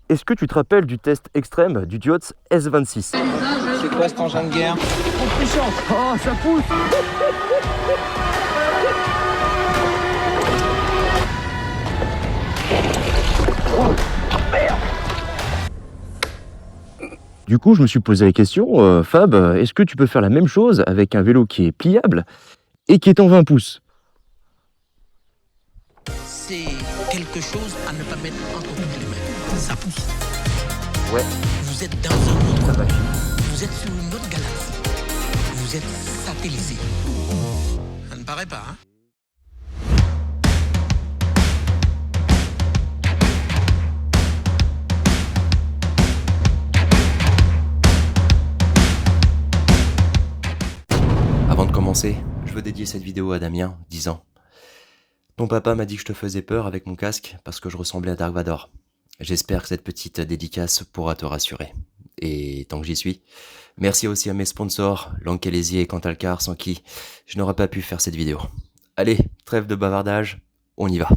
Est-ce que tu te rappelles du test extrême du Diotz S26? C'est quoi cet engin de guerre? Oh, ça pousse. Du coup, je me suis posé la question, Fab, est-ce que tu peux faire la même chose avec un vélo qui est pliable et qui est en 20 pouces? C'est quelque chose à ne pas mettre entre les mains. Ça pousse. Ouais. Vous êtes dans un autre monde. Vous êtes sur une autre galaxie. Vous êtes satellisé. Ça ne paraît pas, hein? Avant de commencer, je veux dédier cette vidéo à Damien, 10 ans. Ton papa m'a dit que je te faisais peur avec mon casque parce que je ressemblais à Dark Vador. J'espère que cette petite dédicace pourra te rassurer. Et tant que j'y suis, merci aussi à mes sponsors, Lankelesi et Cantalcar, sans qui je n'aurais pas pu faire cette vidéo. Allez, trêve de bavardage, on y va.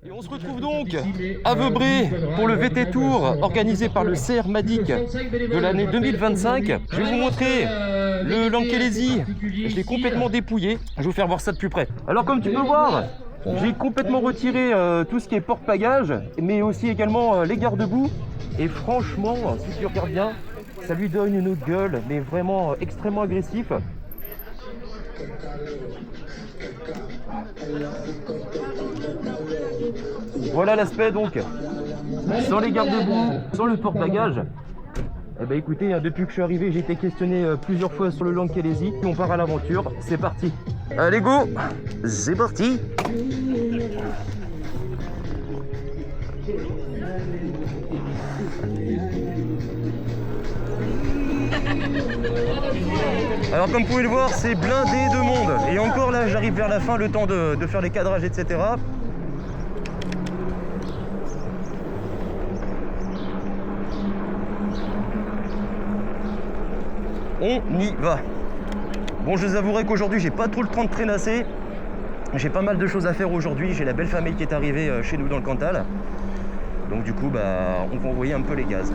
Et on se retrouve donc à Vebré pour le VT Tour organisé par le CR Madic de l'année 2025. Je vais vous montrer le Lankelesi. Je l'ai complètement dépouillé. Je vais vous faire voir ça de plus près. Alors comme tu peux voir, j'ai complètement retiré tout ce qui est porte-bagages, mais aussi également les garde-boue. Et franchement, si tu regardes bien, ça lui donne une autre gueule, mais vraiment extrêmement agressif. Voilà l'aspect donc, sans les garde-boue, sans le porte-bagages. Eh ben écoutez, depuis que je suis arrivé, j'ai été questionné plusieurs fois sur le Lankelesi. On part à l'aventure, c'est parti. Allez go, c'est parti. Alors comme vous pouvez le voir, c'est blindé de monde. Et encore là, j'arrive vers la fin, le temps de faire les cadrages, etc. On y va. Bon, je vous avouerai qu'aujourd'hui, j'ai pas trop le temps de traînasser. J'ai pas mal de choses à faire aujourd'hui. J'ai la belle famille qui est arrivée chez nous dans le Cantal. Donc du coup, on va envoyer un peu les gaz.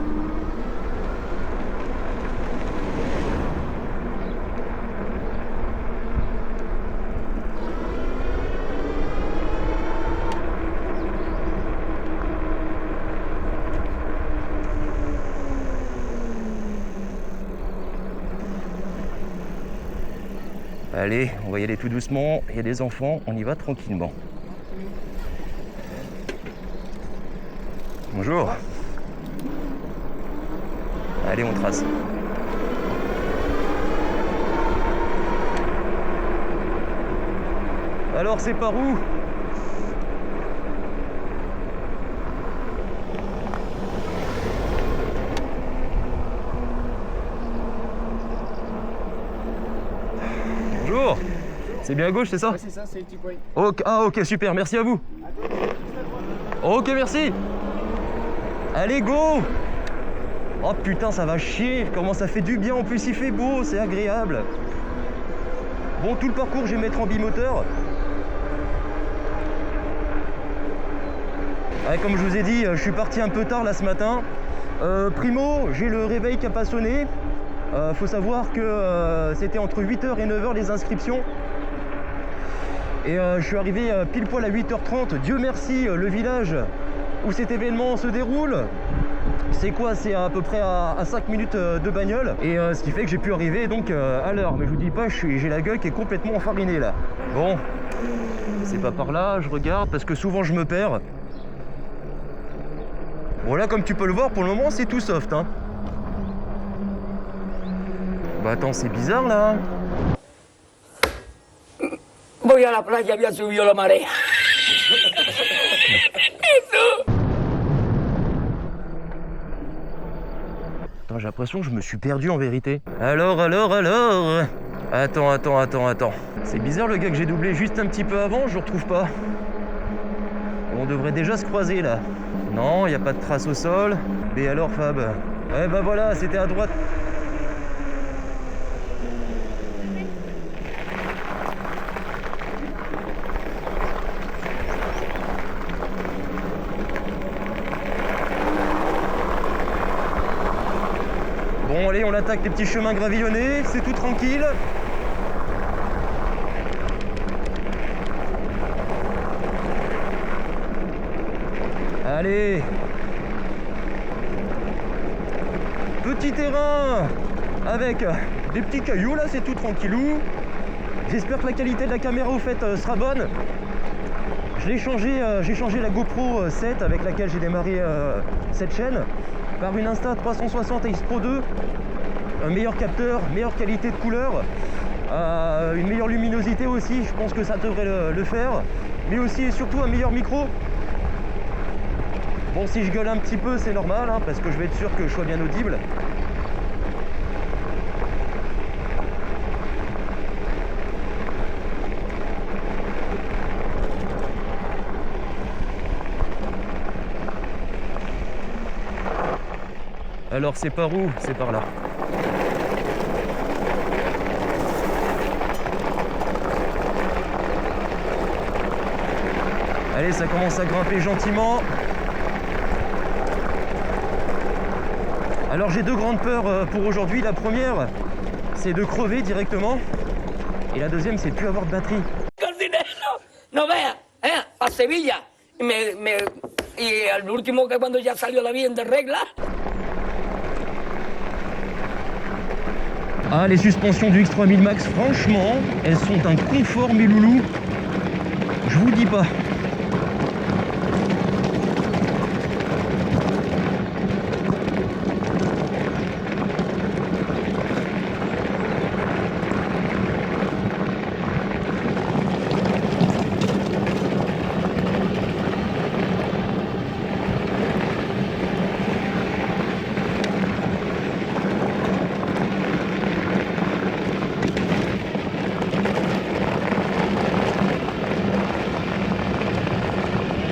Allez, on va y aller tout doucement. Il y a des enfants, on y va tranquillement. Bonjour. Allez, on trace. Alors, c'est par où ? Bonjour. C'est bien à gauche, c'est ça ? Ouais, c'est ça, c'est le petit point. Ok, ah ok, super, merci à vous. Ok, merci. Allez, go. Oh putain, ça va chier. Comment ça fait du bien, en plus il fait beau, c'est agréable. Bon, tout le parcours, je vais mettre en bimoteur. Ouais, comme je vous ai dit, je suis parti un peu tard là ce matin. Primo, j'ai le réveil qui a pas sonné. Faut savoir que c'était entre 8h et 9h les inscriptions. Et je suis arrivé pile poil à 8h30. Dieu merci, le village où cet événement se déroule, c'est quoi? C'est à peu près à 5 minutes de bagnole. Et ce qui fait que j'ai pu arriver donc à l'heure. Mais je vous dis pas, j'ai la gueule qui est complètement enfarinée là. Bon, c'est pas par là, je regarde parce que souvent je me perds. Bon là, comme tu peux le voir, pour le moment c'est tout soft, hein. Bah attends, c'est bizarre là. Voy a la playa, había subido la marea. Attends, j'ai l'impression que je me suis perdu en vérité. Alors. Attends. C'est bizarre, le gars que j'ai doublé juste un petit peu avant, je le retrouve pas. On devrait déjà se croiser là. Non, il n'y a pas de trace au sol. Et alors Fab? Ouais bah voilà, c'était à droite. attaque les petits chemins gravillonnés, c'est tout tranquille. Allez. Petit terrain avec des petits cailloux, là c'est tout tranquillou. J'espère que la qualité de la caméra au fait sera bonne. J'ai changé la GoPro 7 avec laquelle j'ai démarré cette chaîne par une Insta360 X Pro 2. Un meilleur capteur, meilleure qualité de couleur, une meilleure luminosité aussi, je pense que ça devrait le faire. Mais aussi et surtout un meilleur micro. Bon, si je gueule un petit peu c'est normal hein, parce que je vais être sûr que je sois bien audible. Alors c'est par où? C'est par là. Allez, ça commence à grimper gentiment. Alors j'ai deux grandes peurs pour aujourd'hui. La première, c'est de crever directement. Et la deuxième, c'est de plus avoir de batterie. No vea, a Sevilla. Y al último que cuando ya salió la bien de regla. Ah, les suspensions du X3000 Max, franchement, elles sont un confort, mes loulous. Je vous dis pas.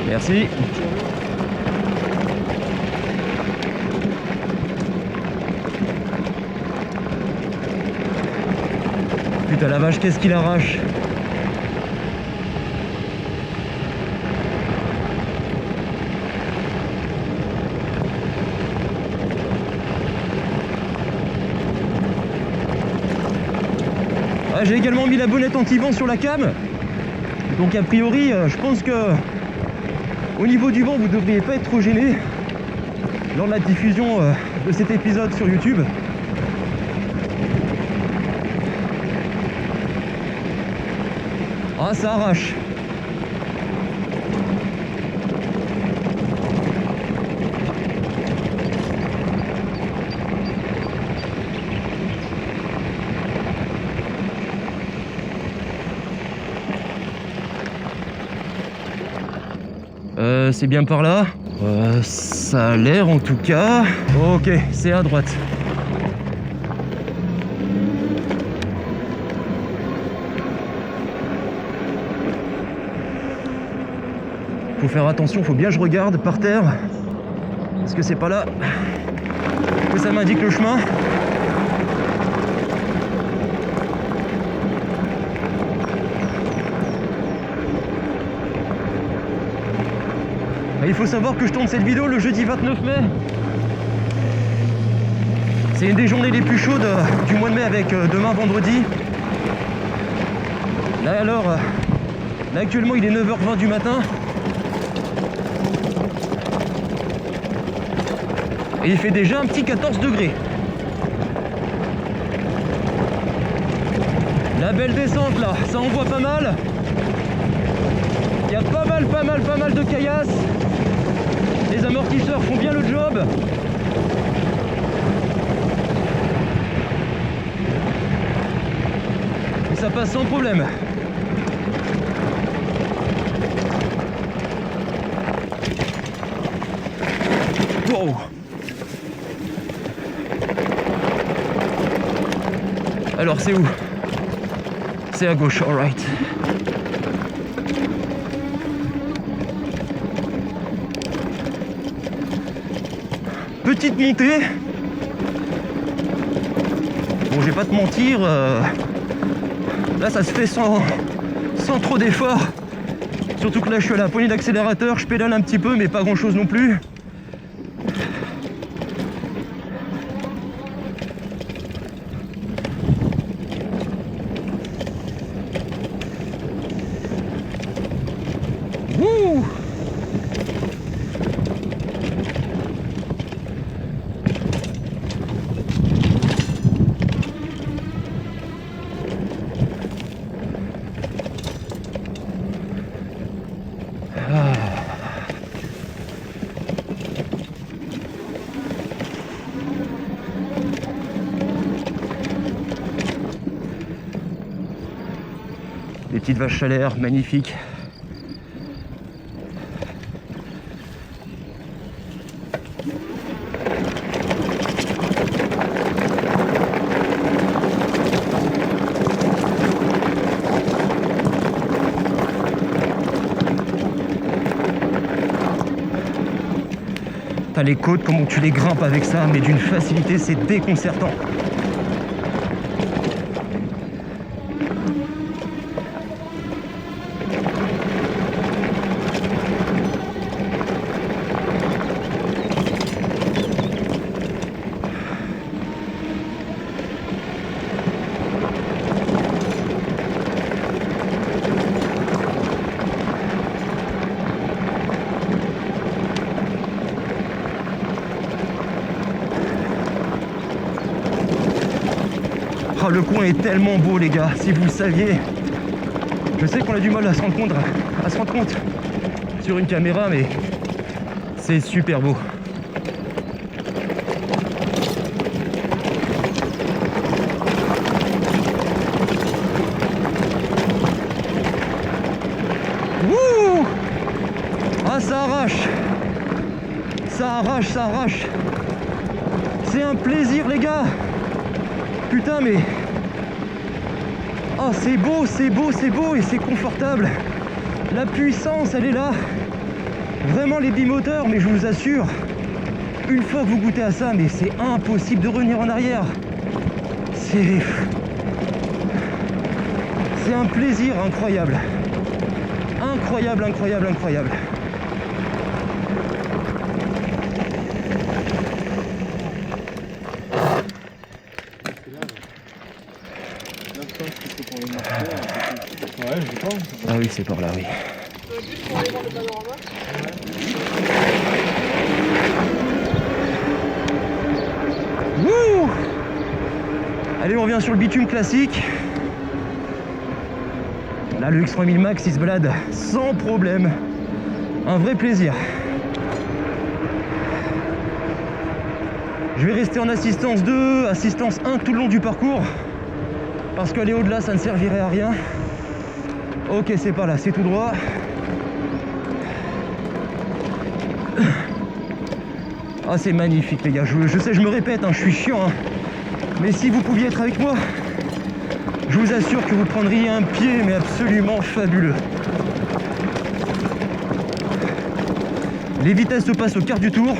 Merci. Putain la vache, qu'est-ce qu'il arrache? Ah, j'ai également mis la bonnette anti-vent sur la cam. Donc a priori, je pense que au niveau du vent, vous ne devriez pas être trop gêné lors de la diffusion de cet épisode sur YouTube. Ah, ça arrache. C'est bien par là. Ça a l'air en tout cas. Ok, c'est à droite. Faut faire attention, faut bien que je regarde par terre. Parce que c'est pas là que ça m'indique le chemin. Il faut savoir que je tourne cette vidéo le jeudi 29 mai. C'est une des journées les plus chaudes du mois de mai avec demain vendredi. Là alors, là actuellement il est 9h20 du matin. Et il fait déjà un petit 14 degrés. La belle descente là, ça envoie pas mal. Il y a pas mal de caillasses. Les amortisseurs font bien le job. Et ça passe sans problème. Wow. Alors c'est où? C'est à gauche, alright. Petite montée. Bon, je vais pas te mentir, là ça se fait sans trop d'effort. Surtout que là je suis à la poignée d'accélérateur, je pédale un petit peu mais pas grand chose non plus. Des petites vaches à l'air, magnifiques. T'as les côtes, comment tu les grimpes avec ça, mais d'une facilité, c'est déconcertant. Oh, le coin est tellement beau les gars, si vous le saviez. Je sais qu'on a du mal à se rendre compte sur une caméra, mais c'est super beau. Wouh! Ah, ça arrache! Ça arrache, ça arrache! C'est un plaisir les gars! Putain mais... Oh c'est beau, c'est beau, c'est beau et c'est confortable. La puissance elle est là. Vraiment les bimoteurs, mais je vous assure, une fois que vous goûtez à ça, mais c'est impossible de revenir en arrière. C'est un plaisir incroyable. Incroyable, incroyable, incroyable. Ouais, je pense. Ah oui, c'est par là, oui. Wouh! Allez, on revient sur le bitume classique. Là, le X3000 Max, il se balade sans problème. Un vrai plaisir. Je vais rester en assistance 2, assistance 1 tout le long du parcours. Parce qu'aller au-delà, ça ne servirait à rien. Ok, c'est par là, c'est tout droit. Ah, c'est magnifique, les gars. Je sais, je me répète, hein, je suis chiant. Hein. Mais si vous pouviez être avec moi, je vous assure que vous prendriez un pied, mais absolument fabuleux. Les vitesses se passent au quart de tour.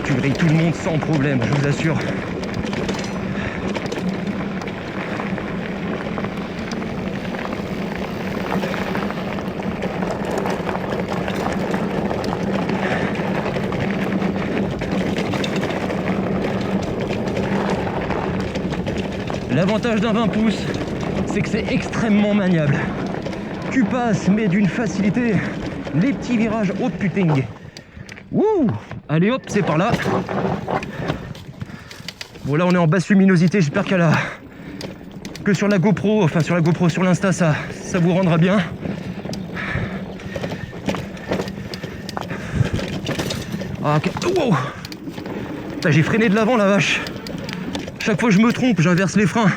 Tu grilles tout le monde sans problème, je vous assure. L'avantage d'un 20 pouces, c'est que c'est extrêmement maniable. Tu passes, mais d'une facilité. Les petits virages, oh putain. Wouh! Allez hop, c'est par là. Bon là on est en basse luminosité, j'espère qu'elle a... que sur la GoPro, enfin sur la GoPro, sur l'Insta, ça vous rendra bien. Ah, ok. Wow. Putain, j'ai freiné de l'avant la vache. Chaque fois que je me trompe, j'inverse les freins.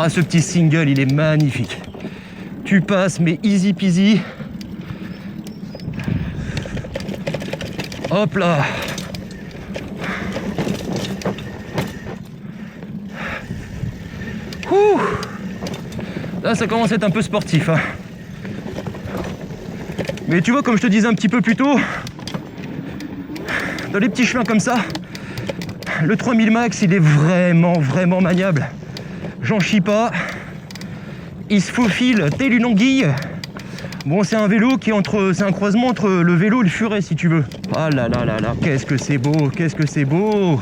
Ah, ce petit single, il est magnifique. Tu passes, mais easy peasy. Hop là. Ouh. Là, ça commence à être un peu sportif. Hein. Mais tu vois, comme je te disais un petit peu plus tôt, dans les petits chemins comme ça, le 3000 Max, il est vraiment maniable. J'en chie pas. Il se faufile telle une anguille. Bon, c'est un vélo qui est entre... c'est un croisement entre le vélo et le furet, si tu veux. Ah là là là là, qu'est-ce que c'est beau, qu'est-ce que c'est beau.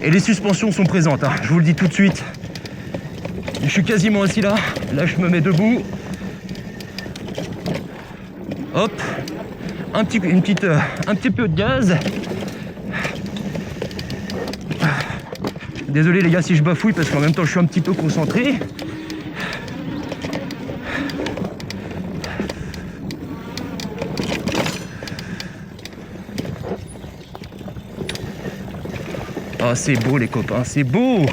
Et les suspensions sont présentes, hein, je vous le dis tout de suite. Je suis quasiment assis là. Là, je me mets debout. Hop. Un petit peu de gaz. Désolé les gars si je bafouille parce qu'en même temps je suis un petit peu concentré. Ah c'est beau les copains, c'est beau.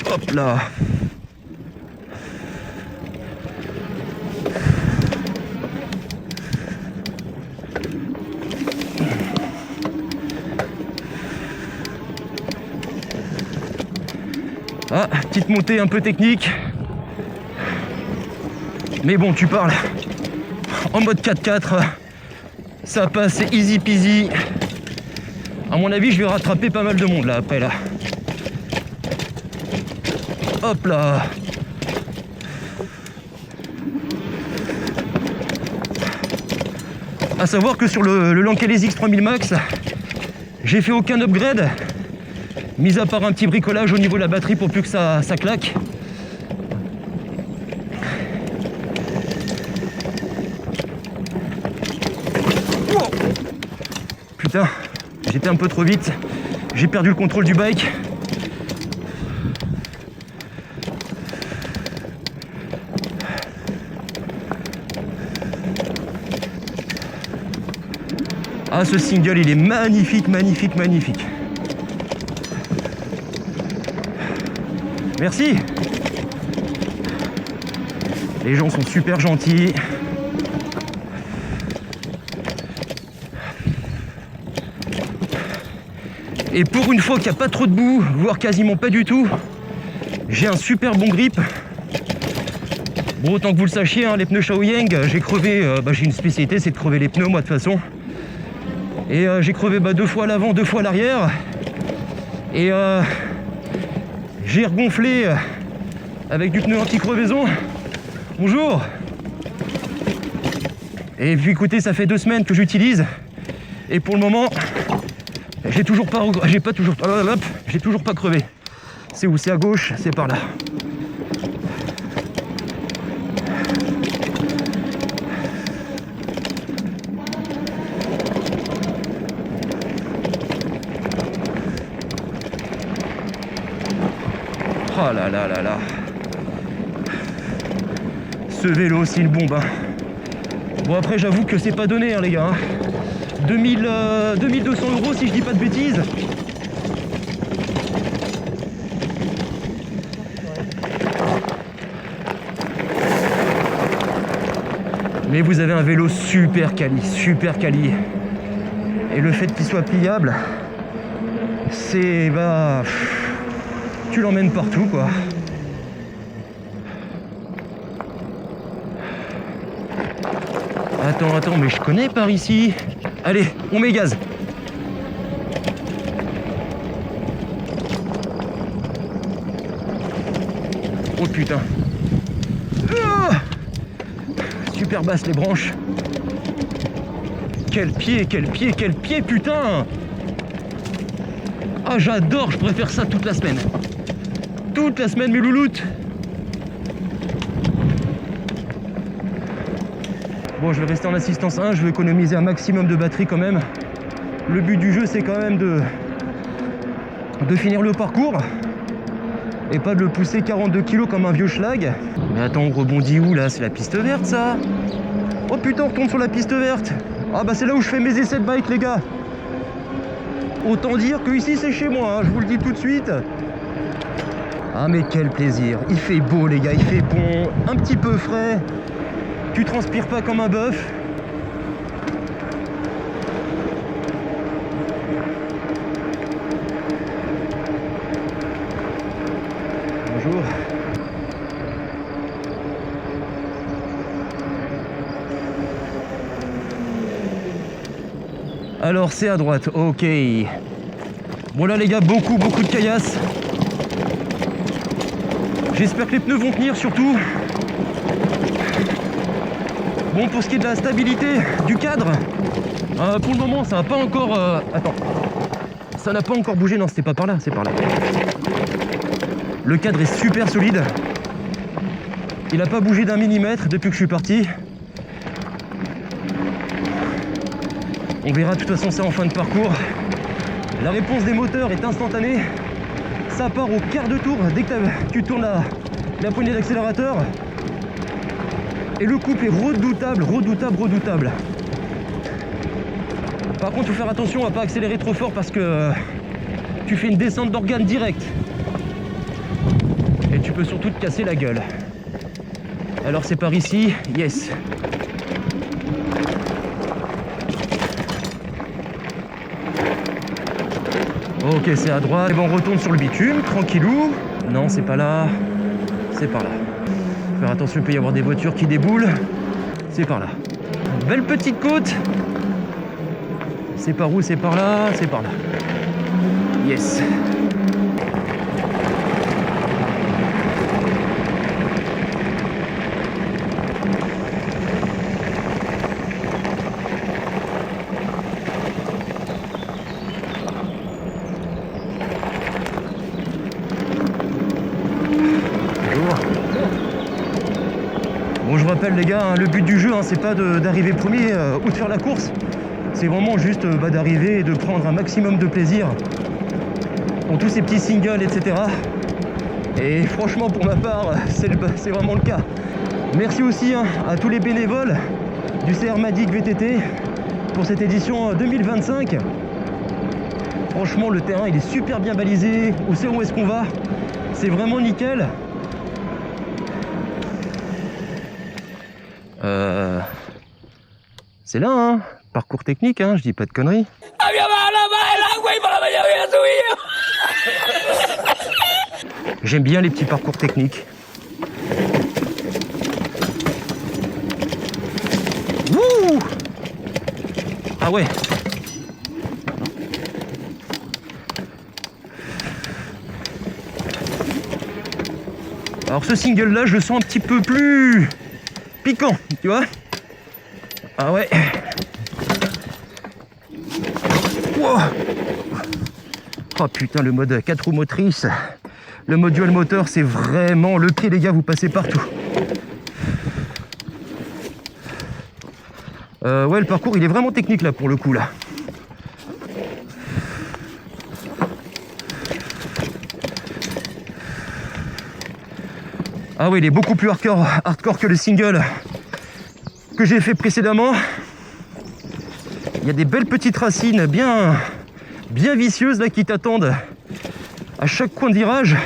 Hop là. Ah, petite montée un peu technique. Mais bon, tu parles en mode 4x4. Ça passe easy peasy. À mon avis, je vais rattraper pas mal de monde là après là. Hop là. À savoir que sur le Lankelez X3000 Max, j'ai fait aucun upgrade, mis à part un petit bricolage au niveau de la batterie pour plus que ça claque. Oh putain, j'étais un peu trop vite, j'ai perdu le contrôle du bike. Ah, ce single, il est magnifique, magnifique, magnifique. Merci. Les gens sont super gentils. Et pour une fois qu'il n'y a pas trop de boue, voire quasiment pas du tout, j'ai un super bon grip. Bon, autant que vous le sachiez, hein, les pneus Shaoyang, j'ai crevé, j'ai une spécialité, c'est de crever les pneus moi de toute façon. Et j'ai crevé 2 fois à l'avant, 2 fois à l'arrière. Et j'ai regonflé avec du pneu anti-crevaison. Bonjour. Et puis écoutez, ça fait 2 semaines que j'utilise. Et pour le moment, j'ai toujours pas crevé. C'est où? C'est à gauche, c'est par là. Oh là là là là. Ce vélo, c'est une bombe. Hein. Bon après j'avoue que c'est pas donné hein, les gars. Hein. 2200 € si je dis pas de bêtises. Mais vous avez un vélo super quali, super quali. Et le fait qu'il soit pliable, c'est tu l'emmènes partout quoi. Attends, mais je connais par ici. Allez, on met gaz. Oh putain. Super basse les branches. Quel pied, putain. Ah j'adore, je préfère ça toute la semaine. Toute la semaine mes louloutes. Bon, je vais rester en assistance 1, je vais économiser un maximum de batterie quand même. Le but du jeu c'est quand même de finir le parcours et pas de le pousser 42 kg comme un vieux schlag. Mais attends, on rebondit où là? C'est la piste verte ça? Oh putain, on retombe sur la piste verte. Ah bah c'est là où je fais mes essais de bike les gars. Autant dire que ici c'est chez moi, hein, je vous le dis tout de suite. Ah mais quel plaisir, il fait beau les gars, il fait bon, un petit peu frais. Tu transpires pas comme un bœuf. Bonjour. Alors c'est à droite, ok. Bon là les gars, beaucoup de caillasse. J'espère que les pneus vont tenir surtout. Bon, pour ce qui est de la stabilité du cadre, pour le moment ça n'a pas encore... Attends. Ça n'a pas encore bougé, non c'était pas par là, c'est par là. Le cadre est super solide. Il n'a pas bougé d'un millimètre depuis que je suis parti. On verra de toute façon ça en fin de parcours. La réponse des moteurs est instantanée. Ça part au quart de tour dès que tu tournes la poignée d'accélérateur. Et le couple est redoutable. Par contre, il faut faire attention à ne pas accélérer trop fort parce que tu fais une descente d'organes directe. Et tu peux surtout te casser la gueule. Alors c'est par ici, yes. Ok, c'est à droite. Et bon, on retourne sur le bitume, tranquillou. Non, c'est pas là. C'est par là. Faire attention, il peut y avoir des voitures qui déboulent. C'est par là. Belle petite côte. C'est par où? C'est par là. C'est par là. Yes. Bon, je rappelle les gars, hein, le but du jeu, hein, c'est pas d'arriver premier ou de faire la course. C'est vraiment juste d'arriver et de prendre un maximum de plaisir pour tous ces petits singles, etc. Et franchement, pour ma part, c'est vraiment le cas. Merci aussi hein, à tous les bénévoles du CR Madic VTT pour cette édition 2025. Franchement, le terrain, il est super bien balisé. On sait où est-ce qu'on va. C'est vraiment nickel. C'est là, hein. Parcours technique, hein, je dis pas de conneries. J'aime bien les petits parcours techniques. Wouh! Ah ouais. Alors ce single là, je le sens un petit peu plus piquant, tu vois? Ah ouais. Wow. Oh putain, le mode 4 roues motrices, le mode dual moteur, c'est vraiment le pied les gars, vous passez partout. Ouais, le parcours il est vraiment technique là pour le coup là. Ah oui, il est beaucoup plus hardcore que le single que j'ai fait précédemment. Il y a des belles petites racines bien vicieuses là qui t'attendent à chaque coin de virage.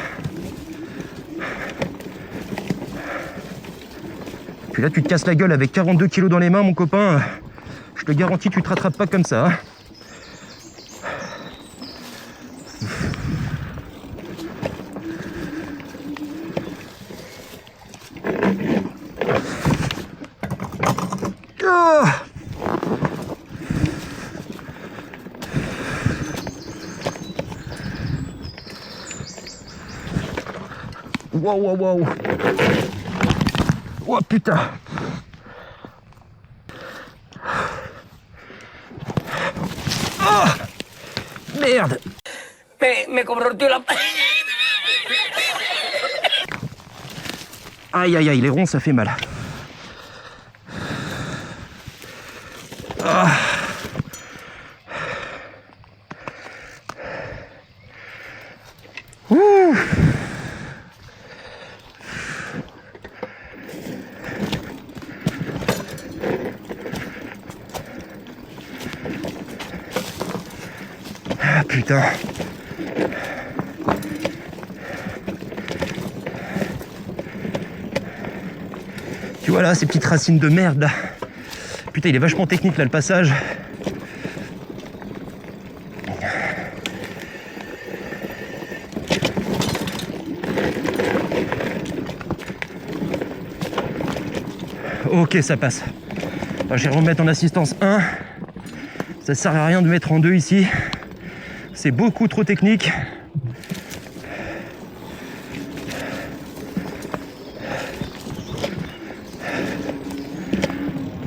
Puis là tu te casses la gueule avec 42 kg dans les mains mon copain. Je te garantis tu te rattrapes pas comme ça. Hein. Wow. Oh putain. Oh merde. Me compró la... Aïe, les ronds ça fait mal. Ah. Ouh. Ah putain. Tu vois là, ces petites racines de merde là. Putain, il est vachement technique là le passage. Ok, ça passe. Alors, je vais remettre en assistance 1. Ça sert à rien de mettre en 2 ici. C'est beaucoup trop technique.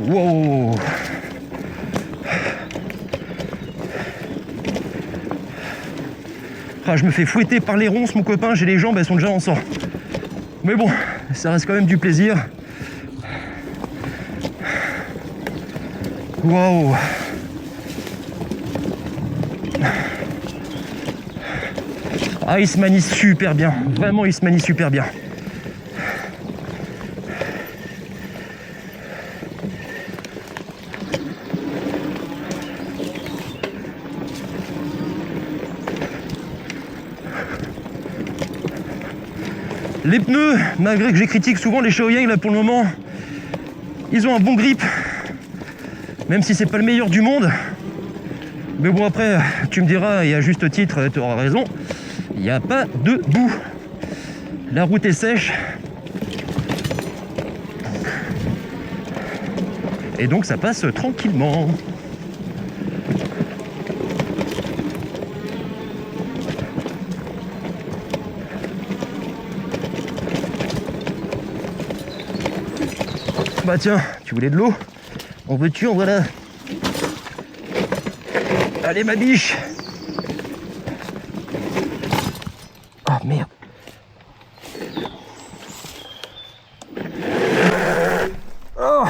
Wow. Ah, je me fais fouetter par les ronces, mon copain, j'ai les jambes, elles sont déjà en sang. Mais bon, ça reste quand même du plaisir. Waouh. Ah, il se manie super bien. Vraiment, il se manie super bien. Les pneus, malgré que je critique souvent les Shaoyang, là pour le moment, ils ont un bon grip. Même si c'est pas le meilleur du monde. Mais bon, après, tu me diras, et à juste titre, tu auras raison, il n'y a pas de boue. La route est sèche. Et donc ça passe tranquillement. Bah tiens, tu voulais de l'eau? En veux-tu, en voilà. Allez ma biche. Oh merde. Oh.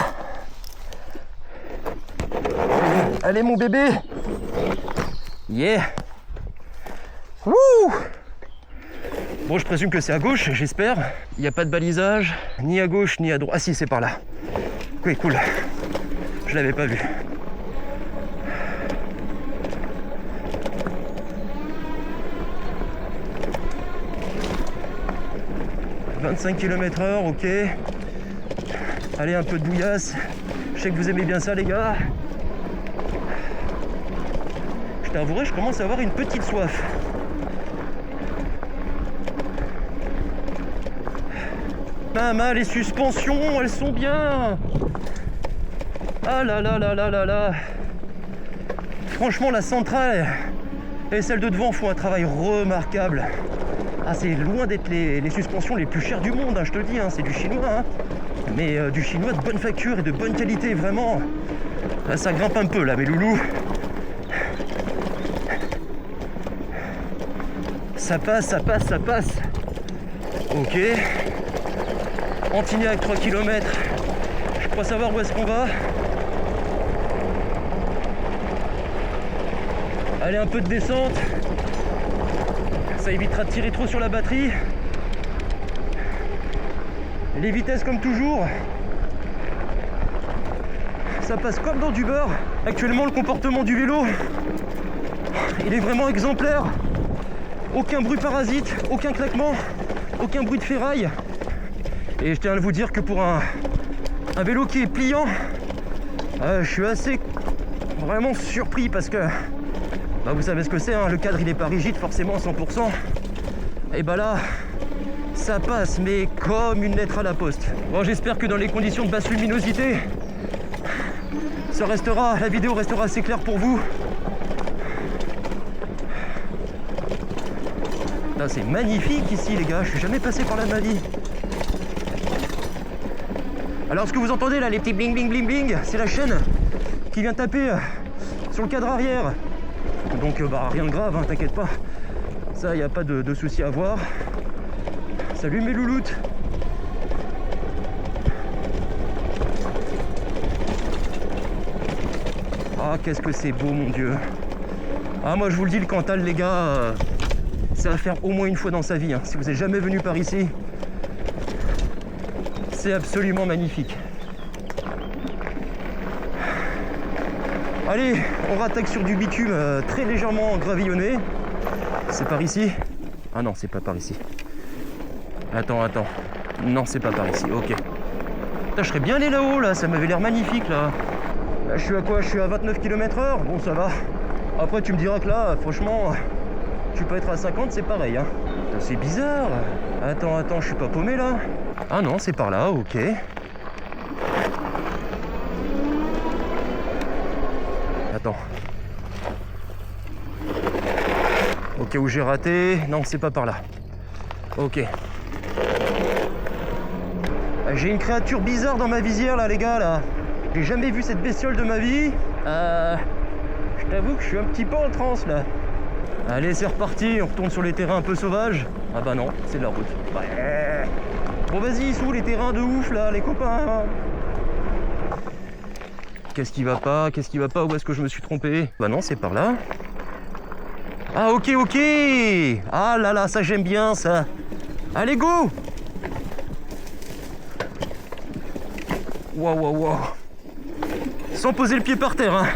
Allez mon bébé. Yeah. Wouh. Bon, je présume que c'est à gauche, j'espère. Il n'y a pas de balisage, ni à gauche, ni à droite. Ah si, c'est par là. Oui, cool. Je l'avais pas vu. « 25 km/h, ok. Allez, un peu de bouillasse. Je sais que vous aimez bien ça, les gars. Je t'avouerai, je commence à avoir une petite soif. Maman, les suspensions, elles sont bien. Ah là là là là là là. Franchement, la centrale et celle de devant font un travail remarquable. Ah, c'est loin d'être les suspensions les plus chères du monde, hein, je te le dis, hein, c'est du chinois. Hein. Mais du chinois de bonne facture et de bonne qualité, vraiment. Là, ça grimpe un peu, là, mes loulous. Ça passe, ça passe, ça passe. Ok. Antignac, 3 km. Je crois savoir où est-ce qu'on va. Allez, un peu de descente. Ça évitera de tirer trop sur la batterie. Les vitesses comme toujours. Ça passe comme dans du beurre. Actuellement, le comportement du vélo, il est vraiment exemplaire. Aucun bruit parasite, aucun claquement, aucun bruit de ferraille. Et je tiens à vous dire que pour un vélo qui est pliant, je suis assez vraiment surpris parce que bah, vous savez ce que c'est, hein, le cadre il n'est pas rigide forcément à 100%. Et bah là, ça passe mais comme une lettre à la poste. Bon, j'espère que dans les conditions de basse luminosité, la vidéo restera assez claire pour vous. C'est magnifique ici les gars, je suis jamais passé par là de ma vie. Alors ce que vous entendez là, les petits bling bling bling bling, c'est la chaîne qui vient taper sur le cadre arrière. Donc bah rien de grave, hein, t'inquiète pas. Ça, il n'y a pas de souci à voir. Salut mes louloutes. Ah, qu'est-ce que c'est beau, mon Dieu. Ah, moi je vous le dis, le Cantal, les gars, c'est à faire au moins une fois dans sa vie. Hein. Si vous n'êtes jamais venu par ici, c'est absolument magnifique. Allez, on rattaque sur du bitume très légèrement gravillonné. C'est par ici? Ah non, c'est pas par ici. Attends. Non, c'est pas par ici, ok. Putain, je serais bien allé là-haut, là, ça m'avait l'air magnifique, là. Là, je suis à quoi? Je suis à 29 km/h. Bon, ça va. Après, tu me diras que là, franchement, tu peux être à 50, c'est pareil, hein. Putain, c'est bizarre. Attends, je suis pas paumé, là? Ah non, c'est par là, ok. Attends. cas où j'ai raté. Non, c'est pas par là. Ok. J'ai une créature bizarre dans ma visière là, les gars, là. J'ai jamais vu cette bestiole de ma vie. Je t'avoue que je suis un petit peu en transe là. Allez, c'est reparti, on retourne sur les terrains un peu sauvages. Ah bah non, c'est de la route. Ouais. Bon vas-y, sous les terrains de ouf là, les copains. Qu'est-ce qui va pas? Qu'est-ce qui va pas? Où est-ce que je me suis trompé? Bah non, c'est par là. Ah ok, ok. Ah là là, ça j'aime bien ça. Allez, go. Waouh, waouh, waouh. Sans poser le pied par terre, hein.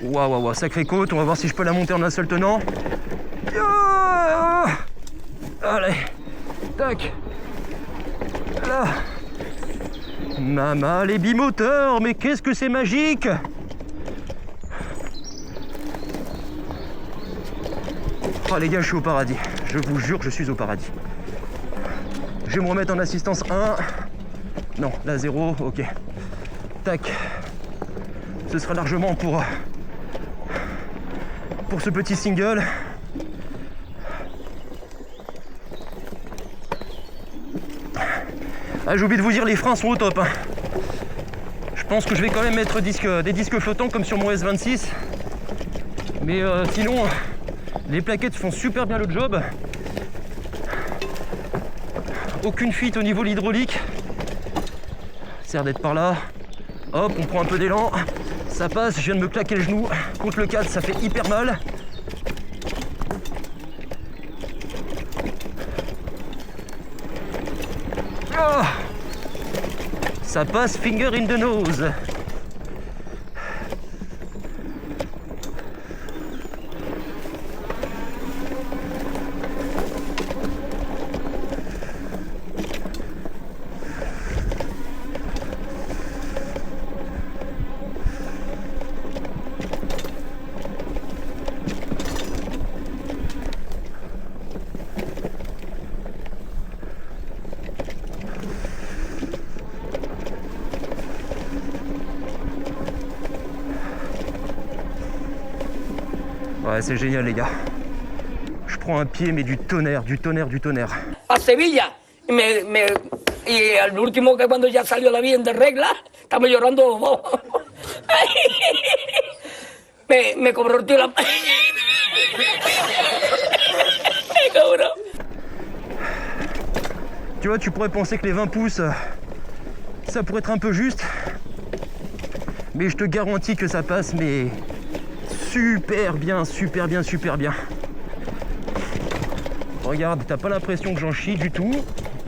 Waouh, waouh, waouh, sacrée côte, on va voir si je peux la monter en un seul tenant. Allez, tac. Là. Maman, les bimoteurs, mais qu'est-ce que c'est magique! Oh les gars, je suis au paradis. Je vous jure, je suis au paradis. Je vais me remettre en assistance 1. Non, la 0, ok. Tac. Ce sera largement pour ce petit single. Ah, j'ai oublié de vous dire, les freins sont au top. Hein. Je pense que je vais quand même mettre des disques flottants comme sur mon S26. Mais sinon, les plaquettes font super bien le job. Aucune fuite au niveau de l'hydraulique. Ça a l'air d'être par là. Hop, on prend un peu d'élan. Ça passe, je viens de me claquer le genou. Contre le cadre, ça fait hyper mal. Oh, ça passe, finger in the nose. Ouais, c'est génial les gars. Je prends un pied mais du tonnerre, du tonnerre, du tonnerre. A Sevilla, y al último que cuando ya salió la bien de regla, estamos llorando los dos. me cobró el tío la... Cabrón. Tu vois, tu pourrais penser que les 20 pouces, ça pourrait être un peu juste. Mais je te garantis que ça passe, mais super bien, super bien, super bien. Regarde, t'as pas l'impression que j'en chie du tout.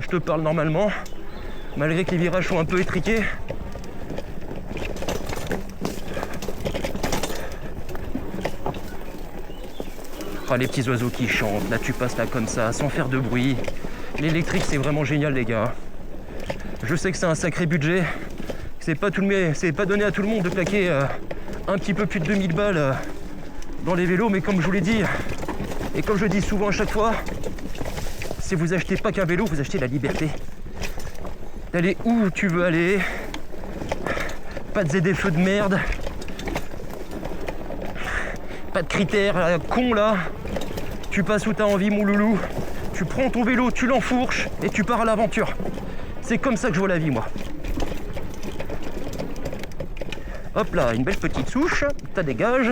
Je te parle normalement, malgré que les virages sont un peu étriqués. Ah, les petits oiseaux qui chantent, là tu passes là comme ça, sans faire de bruit. L'électrique c'est vraiment génial les gars. Je sais que c'est un sacré budget. C'est pas donné à tout le monde de plaquer un petit peu plus de 2000 balles dans les vélos, mais comme je vous l'ai dit, et comme je dis souvent à chaque fois, si vous achetez pas qu'un vélo, vous achetez la liberté d'aller où tu veux aller, pas de ZFE de merde, pas de critères cons là, tu passes où t'as envie mon loulou, tu prends ton vélo, tu l'enfourches et tu pars à l'aventure. C'est comme ça que je vois la vie moi. Hop là, une belle petite souche, ça dégage.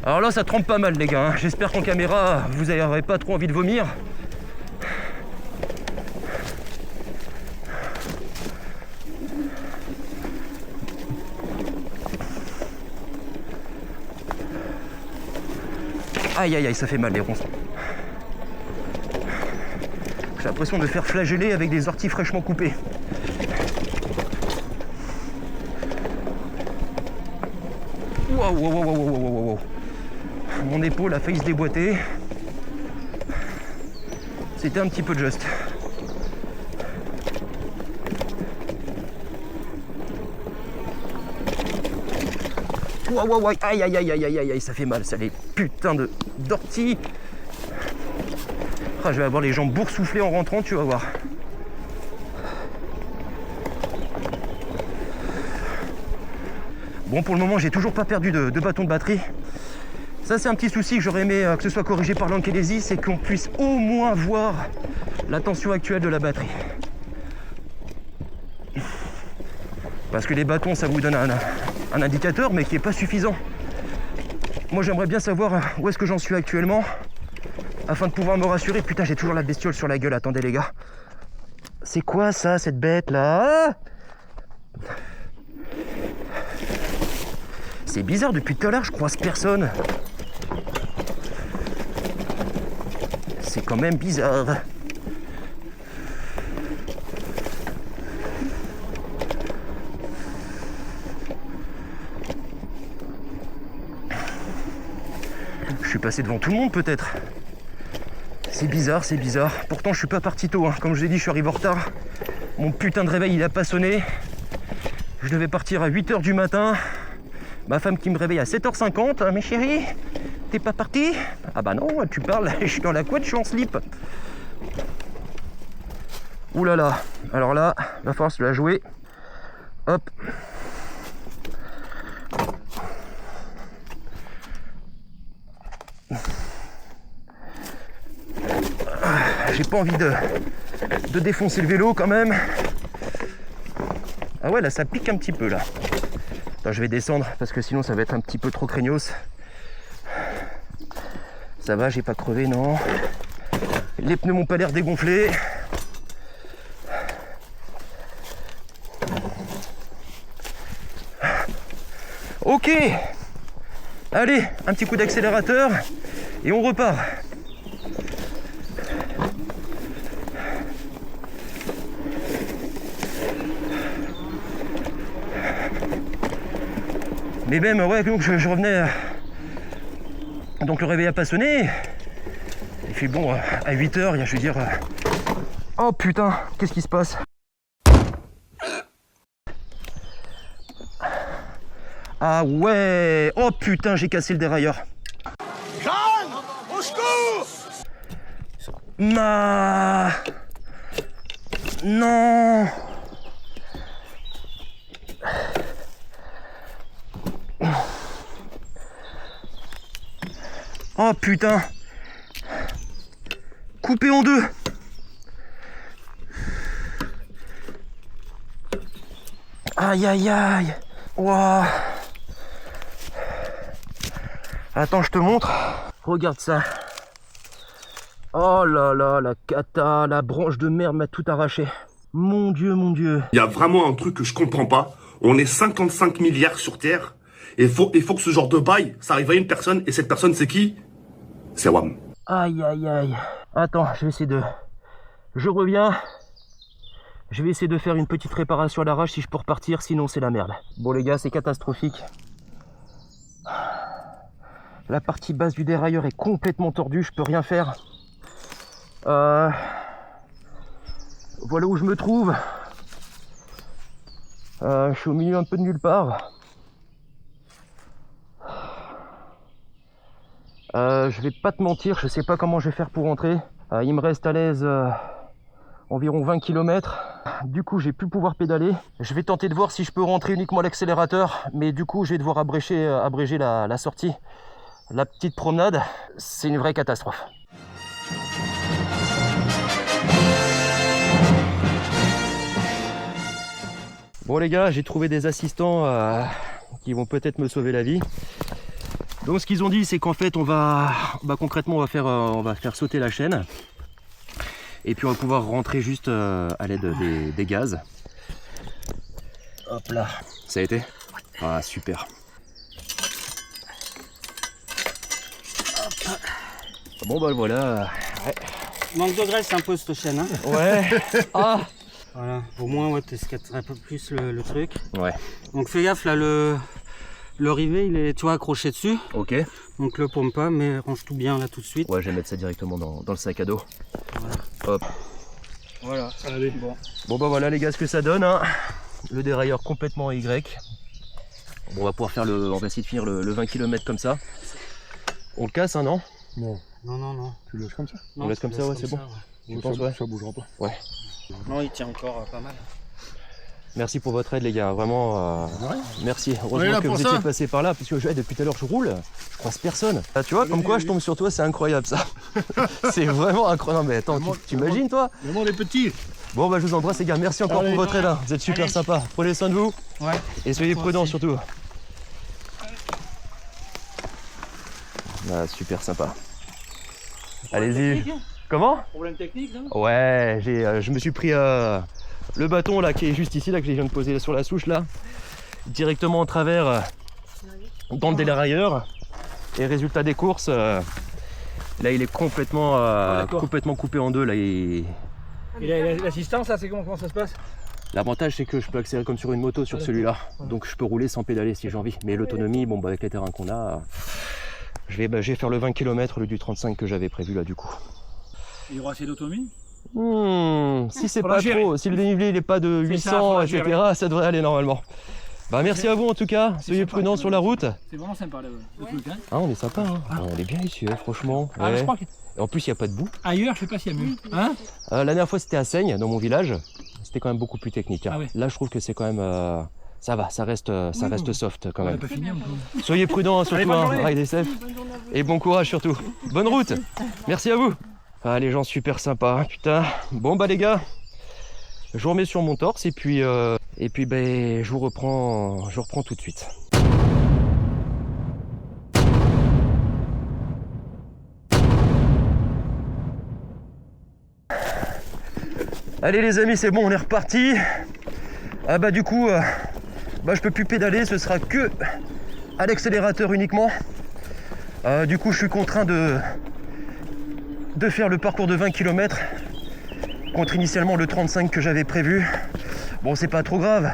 Alors là, ça trempe pas mal les gars, hein. J'espère qu'en caméra, vous n'aurez pas trop envie de vomir. Aïe aïe aïe, ça fait mal les ronces. J'ai l'impression de faire flageller avec des orties fraîchement coupées. Waouh, waouh, waouh, waouh, waouh, waouh. Mon épaule a failli se déboîter. C'était un petit peu juste. Waouh, waouh, waouh, aïe, aïe, aïe, aïe, aïe, aïe, ça fait mal, ça, les putains d'orties. Ah, je vais avoir les jambes boursouflées en rentrant, tu vas voir. Bon, pour le moment, j'ai toujours pas perdu de bâton de batterie. Ça, c'est un petit souci que j'aurais aimé que ce soit corrigé par l'Ankelesi, c'est qu'on puisse au moins voir la tension actuelle de la batterie. Parce que les bâtons, ça vous donne un indicateur, mais qui n'est pas suffisant. Moi, j'aimerais bien savoir où est-ce que j'en suis actuellement, afin de pouvoir me rassurer. Putain, j'ai toujours la bestiole sur la gueule, attendez les gars. C'est quoi ça, cette bête là? C'est bizarre, depuis tout à l'heure, je croise personne. C'est quand même bizarre. Je suis passé devant tout le monde peut-être. C'est bizarre, c'est bizarre. Pourtant je suis pas parti tôt, hein. Comme je l'ai dit, je suis arrivé en retard. Mon putain de réveil il a pas sonné. Je devais partir à 8 h du matin. Ma femme qui me réveille à 7 h 50. Mais chérie, t'es pas parti? Ah bah non, tu parles, je suis dans la couette, je suis en slip. Ouh là là, alors là, va falloir se la jouer. Hop. J'ai pas envie de défoncer le vélo quand même. Ah ouais, là ça pique un petit peu là. Attends, je vais descendre parce que sinon ça va être un petit peu trop craignos. Ça va, j'ai pas crevé, non. Les pneus m'ont pas l'air dégonflés. Ok. Allez, un petit coup d'accélérateur et on repart. Mais même, ouais, donc je revenais. Donc le réveil a pas sonné. Il fait bon, à 8 h, je veux dire. Oh putain, qu'est-ce qui se passe? Ah ouais. Oh putain, j'ai cassé le dérailleur. Jeanne, au secours! Non. Oh putain. Coupé en deux. Aïe aïe aïe. Waouh. Attends, je te montre. Regarde ça. Oh là là, la cata, la branche de merde m'a tout arraché. Mon Dieu, mon Dieu. Il y a vraiment un truc que je comprends pas. On est 55 milliards sur Terre. Et il faut que ce genre de bail, ça arrive à une personne. Et cette personne, c'est qui? C'est WAM. Aïe aïe aïe. Attends, je vais essayer de... Je reviens. Je vais essayer de faire une petite réparation à l'arrache si je peux repartir, sinon c'est la merde. Bon les gars, c'est catastrophique. La partie basse du dérailleur est complètement tordue, je peux rien faire. Voilà où je me trouve. Je suis au milieu un peu de nulle part. Je vais pas te mentir, je sais pas comment je vais faire pour rentrer. Il me reste à l'aise environ 20 km. Du coup, j'ai plus pouvoir pédaler. Je vais tenter de voir si je peux rentrer uniquement à l'accélérateur, mais du coup, je vais devoir abréger la sortie. La petite promenade, c'est une vraie catastrophe. Bon les gars, j'ai trouvé des assistants qui vont peut-être me sauver la vie. Donc ce qu'ils ont dit, c'est qu'en fait, concrètement, on va faire sauter la chaîne. Et puis on va pouvoir rentrer juste à l'aide des gaz. Hop là. Ça a été? Ah super. Hop. Bon bah voilà. Ouais. Manque de graisse un peu cette chaîne. Hein. Ouais. Ah. Voilà. Au moins ouais, tu escadres un peu plus le truc. Ouais. Donc fais gaffe là, le rivet il est, tu vois, accroché dessus. Ok. Donc le pompe pas, mais range tout bien là tout de suite. Ouais, je vais mettre ça directement dans le sac à dos. Voilà. Hop. Voilà. Allez. Bon bah voilà les gars ce que ça donne. Hein. Le dérailleur complètement Y. Bon, on va pouvoir on va essayer de finir le 20 km comme ça. On le casse, hein, non? Non. Non. Tu le laisses comme ça? On laisse comme ça, ouais, c'est bon. Je pense, ouais. Ça bougera pas. Ouais. Non, il tient encore pas mal. Merci pour votre aide les gars, vraiment. Merci. On est Heureusement là que pour vous ça. étiez passé par là, parce que depuis tout à l'heure je roule, je croise personne. Ah, tu vois, comme quoi je tombe sur toi, c'est incroyable ça. C'est vraiment incroyable. Non mais attends, tu imagines toi? Le monde est petit. Bon bah je vous embrasse les gars, merci encore Allez. pour votre aide, hein. Vous êtes super sympa. Prenez soin de vous. Ouais. Et soyez prudents surtout. Ah, super sympa. Allez-y. Comment? Problème technique, non? Ouais, je me suis pris le bâton là qui est juste ici, là que je viens de poser sur la souche là, directement en travers dans le dérailleur. Et résultat des courses, là il est complètement, complètement coupé en deux là. Et l'assistance, là, c'est comment ça se passe? L'avantage c'est que je peux accélérer comme sur une moto sur celui-là, donc je peux rouler sans pédaler si j'ai envie. Mais l'autonomie, bon bah avec les terrains qu'on a, je vais faire le 20 km au lieu du 35 que j'avais prévu là du coup. Il y aura assez d'autonomie? Si c'est Faudra pas gérer. trop, si le dénivelé il est pas de C'est ça, 800 faudra etc, gérer. ça devrait aller normalement. Bah merci à vous en tout cas, soyez sympa, prudents c'est sur la route. C'est vraiment sympa le truc, hein. Ah on est sympa hein. On est bien ici franchement. Ah, Ouais. je crois que Et en plus il n'y a pas de boue. ailleurs, je sais pas s'il y a mieux. Hein? La dernière fois c'était à Seigne, dans mon village, c'était quand même beaucoup plus technique. Hein. Ah ouais. Là je trouve que c'est quand même... ça va, ça reste soft quand On n'a même. pas fini encore. Soyez prudents surtout, bonne hein, journée. ride safe. Et bon courage surtout. Bonne route. Merci à vous. Ah les gens super sympas, hein, putain. Bon bah les gars, je vous remets sur mon torse et puis ben je reprends tout de suite. Allez les amis, c'est bon, on est reparti. Ah bah du coup, bah je peux plus pédaler, ce sera que à l'accélérateur uniquement. Du coup, je suis contraint de faire le parcours de 20 km contre initialement le 35 que j'avais prévu. Bon, c'est pas trop grave,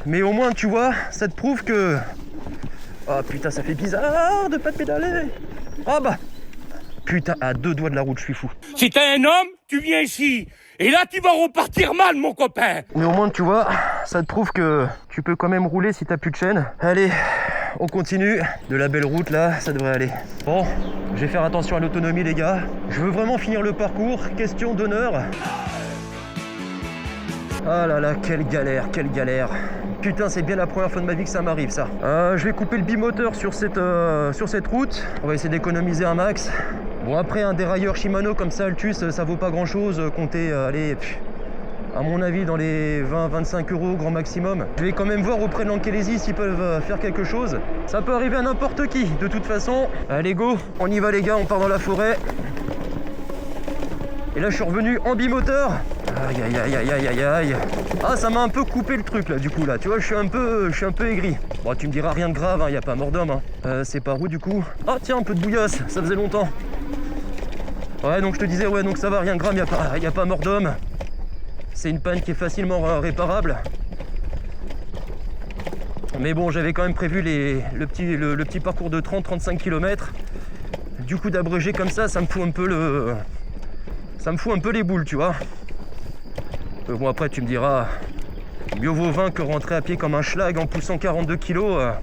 mais au moins, tu vois, ça te prouve que... Oh putain, ça fait bizarre de pas pédaler. Ah bah, putain, à 2 doigts de la route, je suis fou. Si t'es un homme, tu viens ici. Et là, tu vas repartir mal, mon copain. Mais au moins, tu vois, ça te prouve que tu peux quand même rouler si t'as plus de chaîne. Allez, on continue. De la belle route là, ça devrait aller. Bon, je vais faire attention à l'autonomie les gars. Je veux vraiment finir le parcours, question d'honneur. Ah là là, quelle galère, quelle galère. Putain, c'est bien la première fois de ma vie que ça m'arrive ça. Je vais couper le bimoteur sur cette route. On va essayer d'économiser un max. Bon après un dérailleur Shimano comme ça, Altus, ça vaut pas grand chose. Comptez, allez, à mon avis dans les 20-25 euros grand maximum. Je vais quand même voir auprès de l'Ankelesi s'ils peuvent faire quelque chose. Ça peut arriver à n'importe qui de toute façon. Allez go, on y va les gars, on part dans la forêt. Et là je suis revenu en bimoteur. Aïe aïe aïe aïe aïe aïe aïe. Ah ça m'a un peu coupé le truc là du coup là. Tu vois je suis un peu aigri. Bon tu me diras rien de grave, hein, y a pas mort d'homme. Hein. C'est par où du coup? Ah tiens un peu de bouillasse, ça faisait longtemps. Ouais donc je te disais ouais donc ça va rien de grave, y a pas mort d'homme. C'est une panne qui est facilement réparable. Mais bon j'avais quand même prévu le petit parcours de 30-35 km. Du coup d'abréger comme ça me fout un peu les boules tu vois. Bon après tu me diras, mieux vaut 20 que rentrer à pied comme un schlag en poussant 42 kg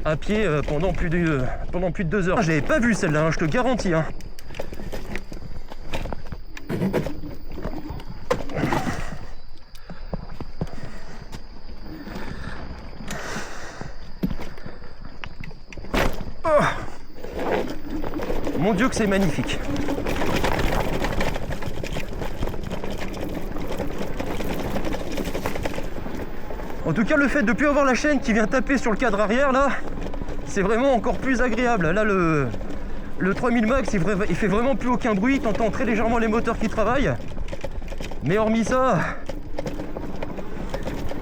à pied pendant plus de 2 heures. Je l'avais pas vu celle-là, hein, je te garantis. Hein. Oh. Mon Dieu que c'est magnifique. En tout cas, le fait de ne plus avoir la chaîne qui vient taper sur le cadre arrière, là, c'est vraiment encore plus agréable. Là, le 3000 max, il fait vraiment plus aucun bruit. T'entends très légèrement les moteurs qui travaillent. Mais hormis ça...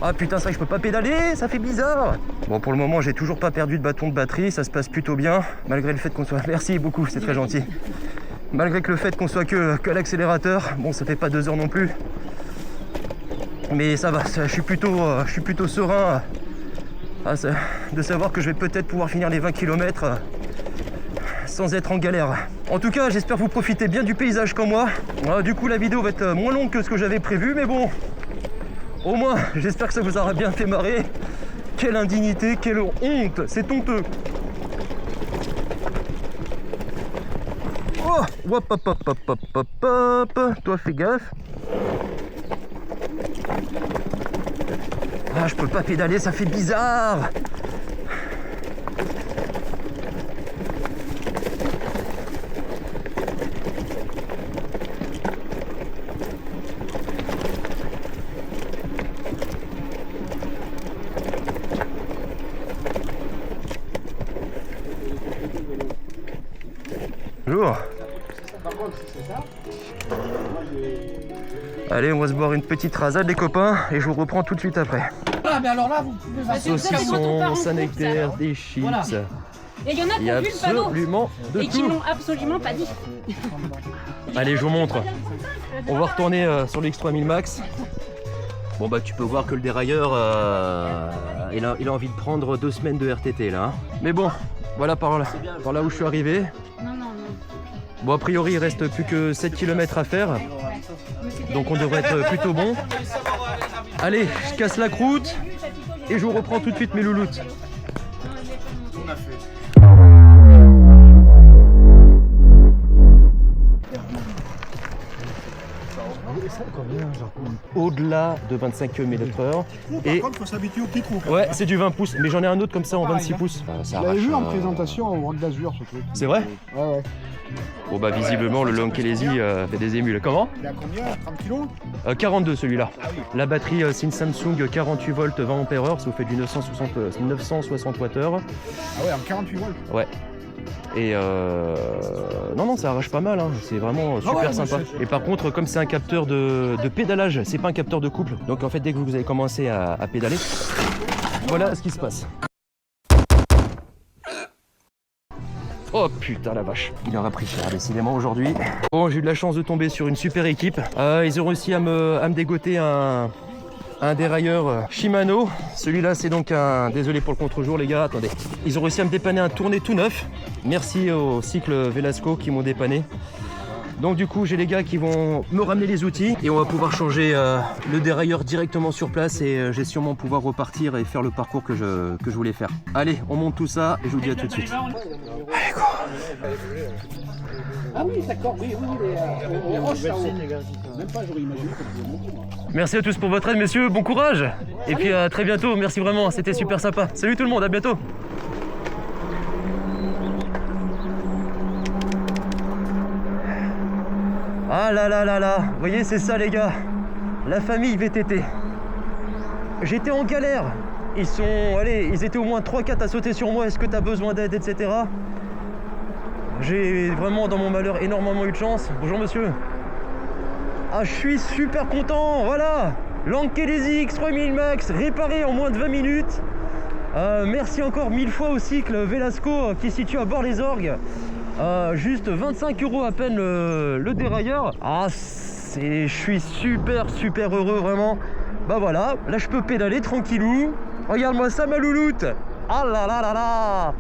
Ah putain, c'est vrai que je peux pas pédaler, ça fait bizarre. Bon, pour le moment, j'ai toujours pas perdu de bâton de batterie. Ça se passe plutôt bien, malgré le fait qu'on soit... Merci beaucoup, c'est très gentil. Malgré que le fait qu'on soit que à l'accélérateur. Bon, ça fait pas 2 heures non plus. Mais ça va, je suis plutôt serein de savoir que je vais peut-être pouvoir finir les 20 km sans être en galère. En tout cas, j'espère que vous profitez bien du paysage comme moi. Du coup, la vidéo va être moins longue que ce que j'avais prévu, mais bon, au moins, j'espère que ça vous aura bien fait marrer. Quelle indignité, quelle honte, c'est honteux. Oh, hop, hop, hop, hop, hop, hop, hop. Toi, fais gaffe. Ah, je peux pas pédaler, ça fait bizarre. Bonjour. Allez, on va se boire une petite rasade les copains et je vous reprends tout de suite après. Ah, mais alors là, vous pouvez... Saucisson, Saint-Nectaire, des chips. Voilà. Et il y en a Il qui y a ont vu le panneau absolument de et qui tout. l'ont absolument pas dit. Allez, je vous montre. On va retourner sur le X3000 Max. Bon bah tu peux voir que le dérailleur, il a envie de prendre 2 semaines de RTT là. Hein. Mais bon, voilà par là où je suis arrivé. Non. Bon a priori il reste plus que 7 km à faire. Donc on devrait être plutôt bon. Allez, je casse la croûte et je vous reprends tout de suite mes louloutes. Au-delà de 25 km/h. Par contre, faut s'habituer au petit trou. Ouais, c'est du 20 pouces, mais j'en ai un autre comme ça en 26 pouces. Je l'avais vu en présentation au Rock d'Azur, ce truc. C'est vrai? Ouais. Bon bah visiblement le Lonkelesi fait des émules. Comment? Il a combien? 30 kilos? 42 celui-là. La batterie c'est une Samsung 48 volts 20 ampères, ça vous fait du 960 Wh. Ah ouais, en 48 volts. Ouais. Et non, ça arrache pas mal, hein. C'est vraiment super sympa. Et par contre, comme c'est un capteur de pédalage, c'est pas un capteur de couple. Donc en fait, dès que vous avez commencé à pédaler, voilà ce qui se passe. Oh putain la vache, il aura pris cher décidément aujourd'hui. Bon, j'ai eu de la chance de tomber sur une super équipe. Ils ont réussi à me dégoter un dérailleur Shimano. Celui-là c'est donc un... Désolé pour le contre-jour les gars, attendez. Ils ont réussi à me dépanner un tourné tout neuf. Merci au cycle Velasco qui m'ont dépanné. Donc du coup j'ai les gars qui vont me ramener les outils et on va pouvoir changer le dérailleur directement sur place et j'ai sûrement pouvoir repartir et faire le parcours que je voulais faire. Allez, on monte tout ça et je vous dis à tout de suite. Allez, go. Ah oui, d'accord, oui, les roches là-haut. Même pas, j'aurais imaginé que vous montiez. Merci à tous pour votre aide messieurs, bon courage. Et puis à très bientôt, merci vraiment, c'était super sympa. Salut tout le monde, à bientôt. Ah là là là là, vous voyez c'est ça les gars, la famille VTT. J'étais en galère, ils étaient au moins 3-4 à sauter sur moi, est-ce que t'as besoin d'aide, etc. J'ai vraiment dans mon malheur énormément eu de chance. Bonjour monsieur. Ah je suis super content, voilà. Lonkelesi X3000 Max réparé en moins de 20 minutes. Merci encore 1000 fois au cycle Velasco qui se situe à Bord-les-Orgues. Juste 25 € à peine le dérailleur. Ah, je suis super heureux vraiment. Bah voilà, là je peux pédaler tranquillou. Regarde-moi ça ma louloute. Ah là là là là.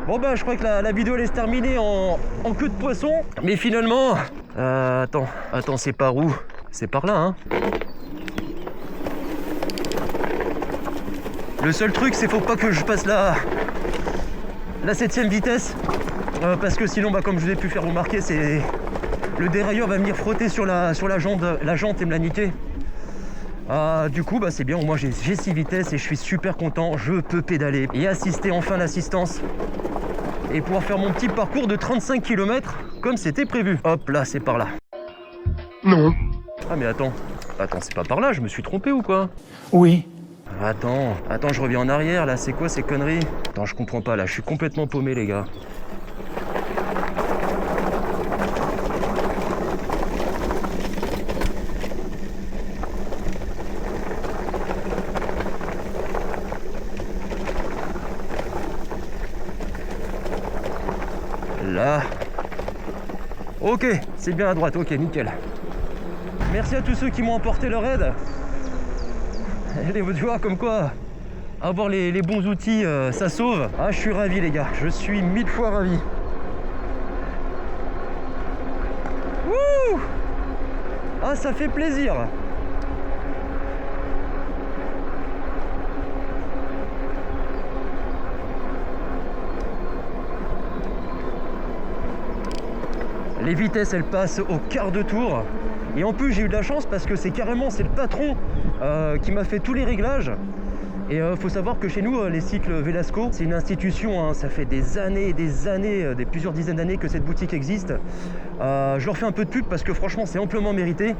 Bon bah je crois que la vidéo elle est terminée en queue de poisson. Mais finalement... attends, c'est par où? C'est par là hein. Le seul truc c'est faut pas que je passe la 7ème vitesse. Parce que sinon, comme je vous ai pu faire remarquer, le dérailleur va venir frotter sur la jante et me la niquer. Du coup, c'est bien, au moins j'ai 6 vitesses et je suis super content. Je peux pédaler et assister enfin l'assistance. Et pouvoir faire mon petit parcours de 35 km comme c'était prévu. Hop là, c'est par là. Non. Ah mais attends, c'est pas par là, je me suis trompé ou quoi? Oui. Attends, je reviens en arrière là, c'est quoi ces conneries? Attends, je comprends pas là, je suis complètement paumé les gars. Là. Ok, c'est bien à droite, ok, nickel. Merci à tous ceux qui m'ont apporté leur aide. Tu vois, comme quoi, avoir les bons outils, ça sauve. Ah, je suis ravi les gars, je suis 1000 fois ravi. Wouh! Ah, ça fait plaisir. les vitesses elles passent au quart de tour. Et en plus j'ai eu de la chance parce que c'est le patron qui m'a fait tous les réglages. Et faut savoir que chez nous, les cycles Velasco, c'est une institution, hein, ça fait des années, des plusieurs dizaines d'années que cette boutique existe. Je leur fais un peu de pub parce que franchement c'est amplement mérité.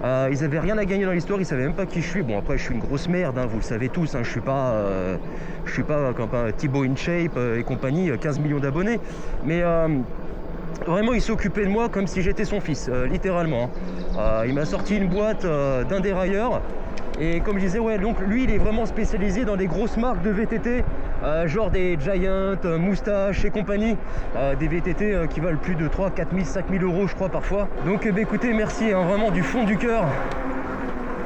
Ils avaient rien à gagner dans l'histoire, ils savaient même pas qui je suis. Bon après je suis une grosse merde, hein, vous le savez tous, hein, je suis pas comme Thibaut InShape et compagnie, 15 millions d'abonnés. Mais vraiment il s'occupait de moi comme si j'étais son fils, littéralement. Il m'a sorti une boîte d'un dérailleur. Et comme je disais, ouais, donc lui il est vraiment spécialisé dans des grosses marques de VTT, genre des Giant, Moustache et compagnie, des VTT qui valent plus de 3, 4 000, 5 000 euros je crois parfois. Donc bah, écoutez, merci hein, vraiment du fond du cœur.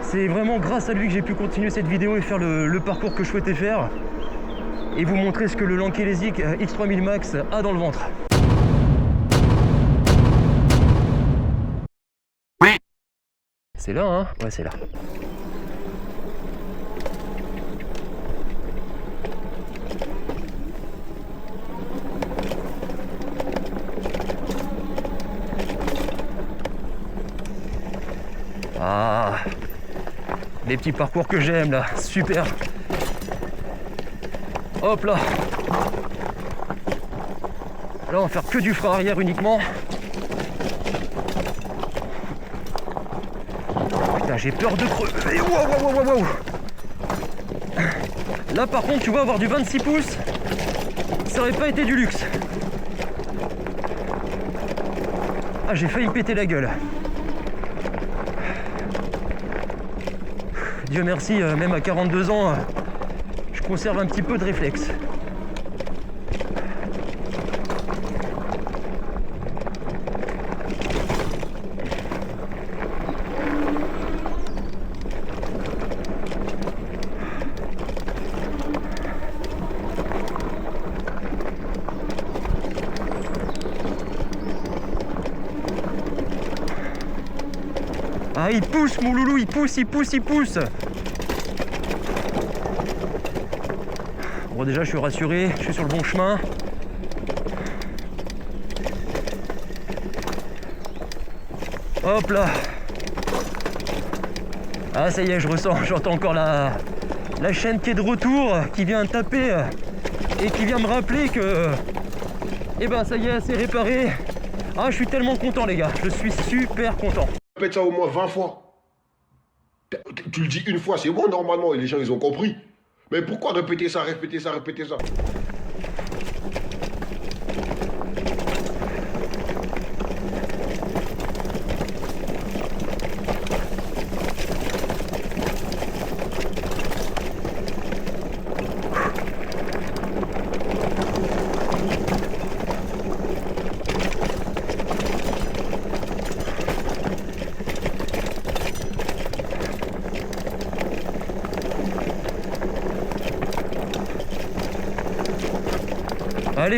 C'est vraiment grâce à lui que j'ai pu continuer cette vidéo et faire le parcours que je souhaitais faire. Et vous montrer ce que le Lanky Lesic X3000 Max a dans le ventre. C'est là hein? Ouais c'est là. Ah, les petits parcours que j'aime là, super. Hop là. Là on va faire que du frein arrière uniquement. Putain j'ai peur de crever. Wow. Là par contre tu vois avoir du 26 pouces, ça aurait pas été du luxe. Ah j'ai failli me péter la gueule. Dieu merci, même à 42 ans, je conserve un petit peu de réflexe. Ah il pousse mon loulou, il pousse. Bon déjà je suis rassuré, je suis sur le bon chemin. Hop là. Ah ça y est, j'entends encore la chaîne qui est de retour, qui vient taper et qui vient me rappeler que eh ben ça y est, c'est réparé. Ah je suis tellement content les gars, je suis super content. Répète ça au moins 20 fois. Tu le dis une fois, c'est bon normalement, et les gens ils ont compris. Mais pourquoi répéter ça? Ah,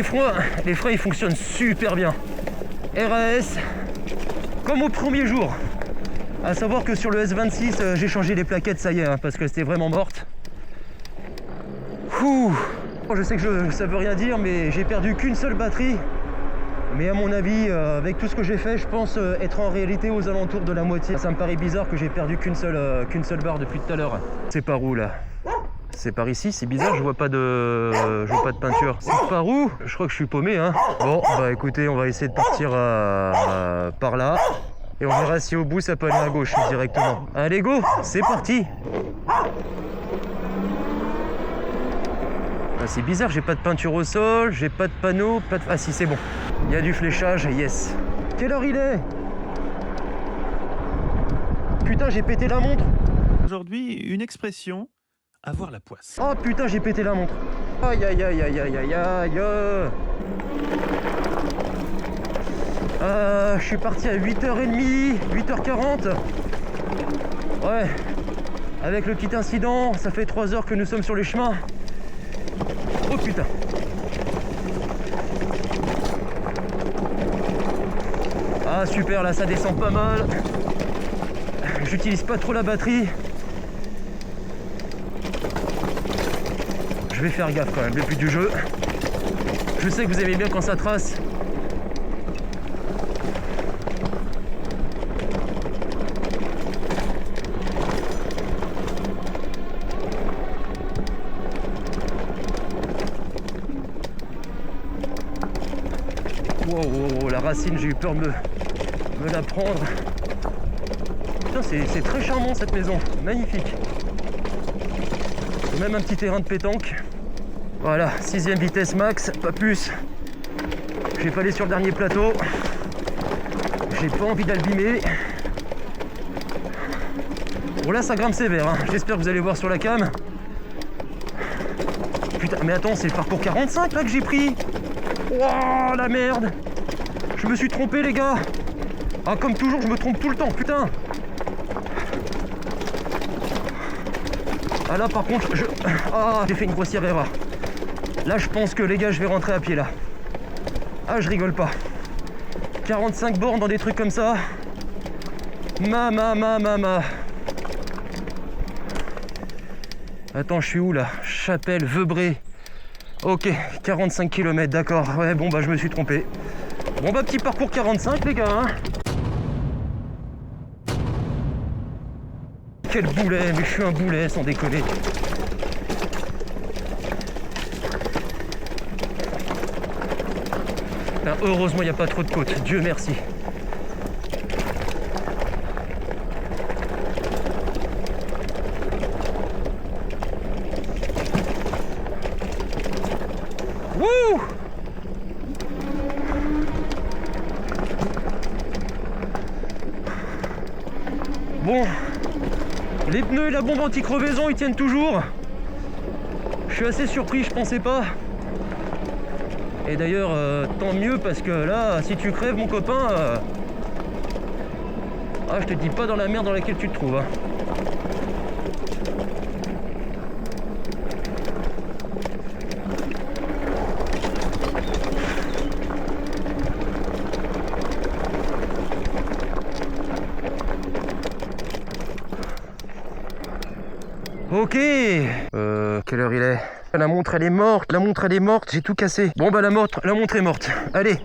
les freins ils fonctionnent super bien. RAS comme au premier jour. À savoir que sur le S26 j'ai changé les plaquettes, ça y est, hein, parce que c'était vraiment morte. Ouh. Je sais que ça veut rien dire, mais j'ai perdu qu'une seule batterie. Mais à mon avis, avec tout ce que j'ai fait, je pense être en réalité aux alentours de la moitié. Ça me paraît bizarre que j'ai perdu qu'une seule barre depuis tout à l'heure. C'est par où là? C'est par ici, c'est bizarre, je vois pas de peinture. C'est par où? Je crois que je suis paumé hein. Bon bah écoutez, on va essayer de partir par là. Et on verra si au bout ça peut aller à gauche directement. Allez go, c'est parti. Ah, c'est bizarre, j'ai pas de peinture au sol, j'ai pas de panneau, pas de... Ah si c'est bon, il y a du fléchage, yes. Quelle heure il est? Putain j'ai pété la montre. Aujourd'hui, une expression, avoir la poisse. Oh putain j'ai pété la montre. Aïe aïe aïe aïe aïe aïe aïe. Je suis parti à 8h30, 8h40. Ouais. Avec le petit incident, ça fait 3 heures que nous sommes sur les chemins. Oh putain. Ah super, là ça descend pas mal. J'utilise pas trop la batterie. Je vais faire gaffe quand même, le but du jeu. Je sais que vous aimez bien quand ça trace. racine, j'ai eu peur de me la prendre. Putain, c'est très charmant cette maison, magnifique. Même un petit terrain de pétanque. Voilà, 6ème vitesse max, pas plus. Je vais pas aller sur le dernier plateau. J'ai pas envie d'abîmer. Bon là ça grimpe sévère, hein. J'espère que vous allez voir sur la cam. Putain, mais attends, c'est le parcours 45 là que j'ai pris. Wouah, la merde. Je me suis trompé les gars. Ah, comme toujours, je me trompe tout le temps, putain. Ah là par contre, j'ai fait une grossière erreur. Là je pense que les gars, je vais rentrer à pied là. Ah, je rigole pas. 45 bornes dans des trucs comme ça. Ma. Attends, je suis où là? Chapelle, Veubré. Ok, 45 km, d'accord. Ouais, bon bah je me suis trompé. Bon bah petit parcours 45 les gars, hein. Quel boulet, mais je suis un boulet sans déconner. Putain, heureusement il n'y a pas trop de côtes, Dieu merci. Wouh! Bon, les pneus et la bombe anti-crevaison ils tiennent toujours. Je suis assez surpris, je pensais pas. Et d'ailleurs, tant mieux parce que là, si tu crèves mon copain, ah, je te dis pas dans la merde dans laquelle tu te trouves. Hein. Ok. Quelle heure il est? La montre elle est morte, j'ai tout cassé. Bon bah la montre est morte. Allez,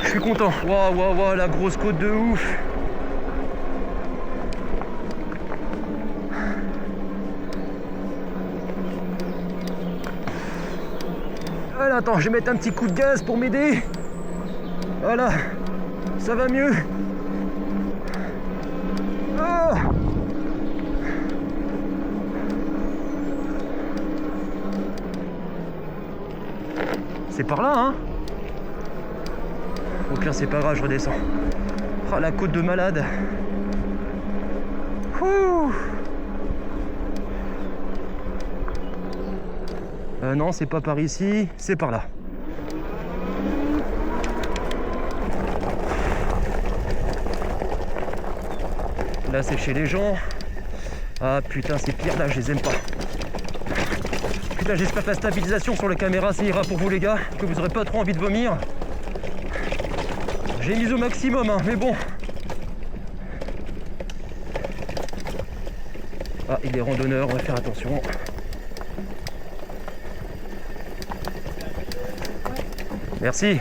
je suis content. Waouh, la grosse côte de ouf. Voilà, attends, je vais mettre un petit coup de gaz pour m'aider. Voilà, ça va mieux. Oh. C'est par là, hein. Au pire, c'est pas grave, je redescends. Oh, la côte de malade. Ouh. Non, c'est pas par ici, c'est par là. Là, c'est chez les gens. Ah putain, c'est pire là, je les aime pas. Putain, j'espère que la stabilisation sur la caméra ça ira pour vous les gars, que vous aurez pas trop envie de vomir. J'ai mis au maximum, hein, mais bon. Ah, il est randonneur, on va faire attention. Merci.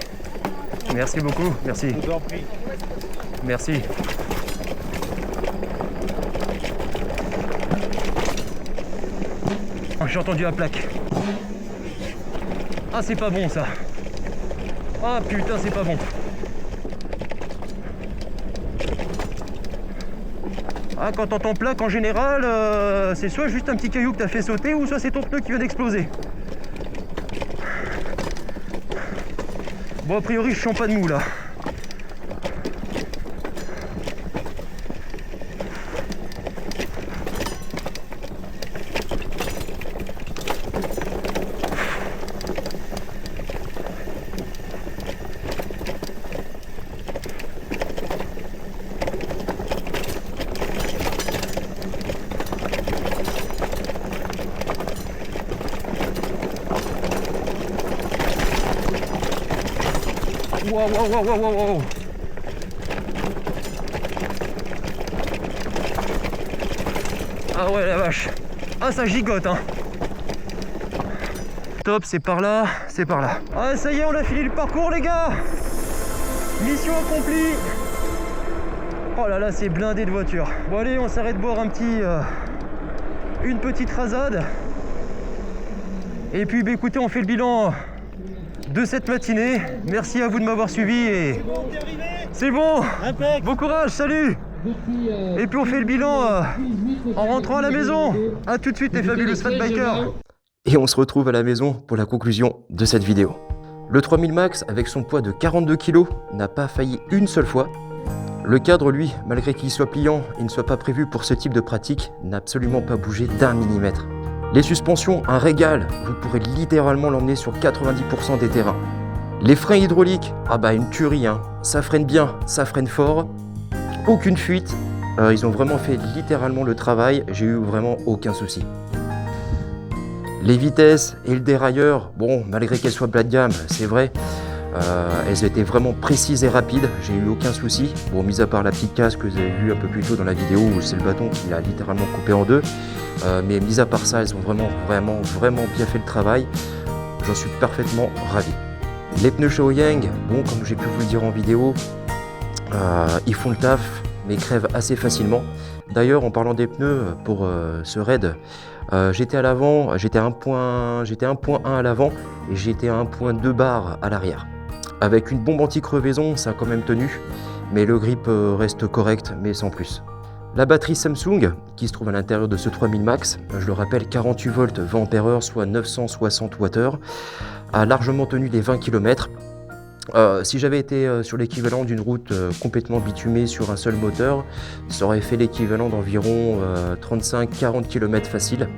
Merci beaucoup, merci. Je vous en prie. Merci. J'ai entendu la plaque. Ah, c'est pas bon ça. Ah putain, c'est pas bon. Ah, quand t'entends plaque en général, c'est soit juste un petit caillou que t'as fait sauter ou soit c'est ton pneu qui vient d'exploser. Bon, a priori, je sens pas de mou là. Wow. Ah ouais la vache. Ah ça gigote hein. Top, c'est par là, c'est par là. Ah ça y est, on a fini le parcours les gars. Mission accomplie. Oh là là, c'est blindé de voitures. Bon allez, on s'arrête boire une petite rasade. Et puis bah, écoutez, on fait le bilan de cette matinée. Merci à vous de m'avoir suivi et c'est bon. Bon courage, salut. Et puis on fait le bilan en rentrant à la maison. A tout de suite les fabuleux fat bikers. Et on se retrouve à la maison pour la conclusion de cette vidéo. Le 3000 Max, avec son poids de 42 kg, n'a pas failli une seule fois. Le cadre, lui, malgré qu'il soit pliant et ne soit pas prévu pour ce type de pratique, n'a absolument pas bougé d'1 millimètre. Les suspensions, un régal, vous pourrez littéralement l'emmener sur 90% des terrains. Les freins hydrauliques, ah bah une tuerie, hein. Ça freine bien, ça freine fort, aucune fuite, ils ont vraiment fait littéralement le travail, j'ai eu vraiment aucun souci. Les vitesses et le dérailleur, bon, malgré qu'elles soient bas de gamme, c'est vrai, elles étaient vraiment précises et rapides, j'ai eu aucun souci. Bon, mis à part la petite casse que vous avez vue un peu plus tôt dans la vidéo où c'est le bâton qui a littéralement coupé en deux, mais mis à part ça, elles ont vraiment bien fait le travail. J'en suis parfaitement ravi. Les pneus Shaoyang, bon, comme j'ai pu vous le dire en vidéo, ils font le taf, mais crèvent assez facilement. D'ailleurs, en parlant des pneus, pour ce raid, j'étais à l'avant, j'étais 1.1 à l'avant et j'étais à 1.2 bar à l'arrière. Avec une bombe anti-crevaison, ça a quand même tenu, mais le grip reste correct, mais sans plus. La batterie Samsung, qui se trouve à l'intérieur de ce 3000 Max, je le rappelle, 48 volts 20 Ah, soit 960 Wh, a largement tenu les 20 km. Si j'avais été sur l'équivalent d'une route complètement bitumée sur un seul moteur, ça aurait fait l'équivalent d'environ 35-40 km facile.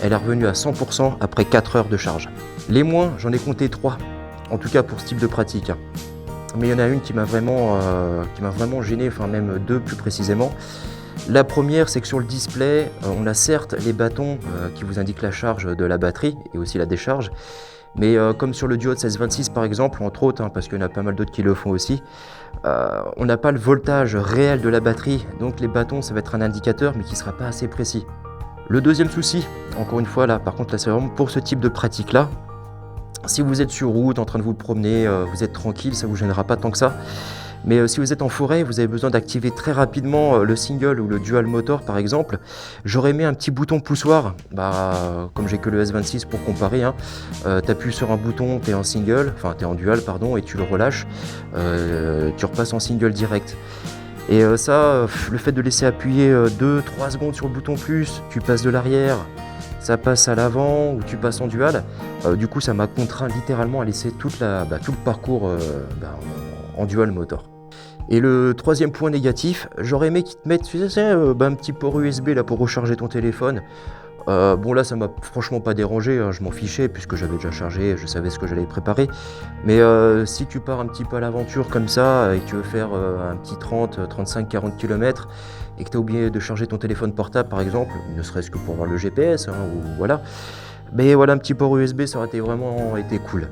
Elle est revenue à 100% après 4 heures de charge. Les moins, j'en ai compté 3, en tout cas pour ce type de pratique. Mais il y en a une qui m'a vraiment gêné, enfin même 2 plus précisément. La première, c'est que sur le display, on a certes les bâtons qui vous indiquent la charge de la batterie et aussi la décharge. Mais comme sur le Duo 1626 par exemple, entre autres, parce qu'il y en a pas mal d'autres qui le font aussi, on n'a pas le voltage réel de la batterie, donc les bâtons ça va être un indicateur mais qui ne sera pas assez précis. Le deuxième souci, encore une fois là, par contre là c'est vraiment pour ce type de pratique là, si vous êtes sur route, en train de vous promener, vous êtes tranquille, ça ne vous gênera pas tant que ça. Mais si vous êtes en forêt, vous avez besoin d'activer très rapidement le single ou le dual motor par exemple. J'aurais mis un petit bouton poussoir, comme j'ai que le S26 pour comparer, tu appuies sur un bouton, tu es en single, enfin tu es en dual pardon, et tu le relâches, tu repasses en single direct. Et ça, le fait de laisser appuyer 2-3 secondes sur le bouton plus, tu passes de l'arrière, ça passe à l'avant ou tu passes en dual, du coup ça m'a contraint littéralement à laisser tout le parcours en dual motor. Et le troisième point négatif, j'aurais aimé qu'ils te mettent un petit port USB là pour recharger ton téléphone. Bon là ça m'a franchement pas dérangé, je m'en fichais puisque j'avais déjà chargé, je savais ce que j'allais préparer. Mais si tu pars un petit peu à l'aventure comme ça et que tu veux faire un petit 30, 35, 40 km et que tu as oublié de charger ton téléphone portable par exemple, ne serait-ce que pour voir le GPS, ou voilà. Mais voilà, un petit port USB ça aurait vraiment été cool.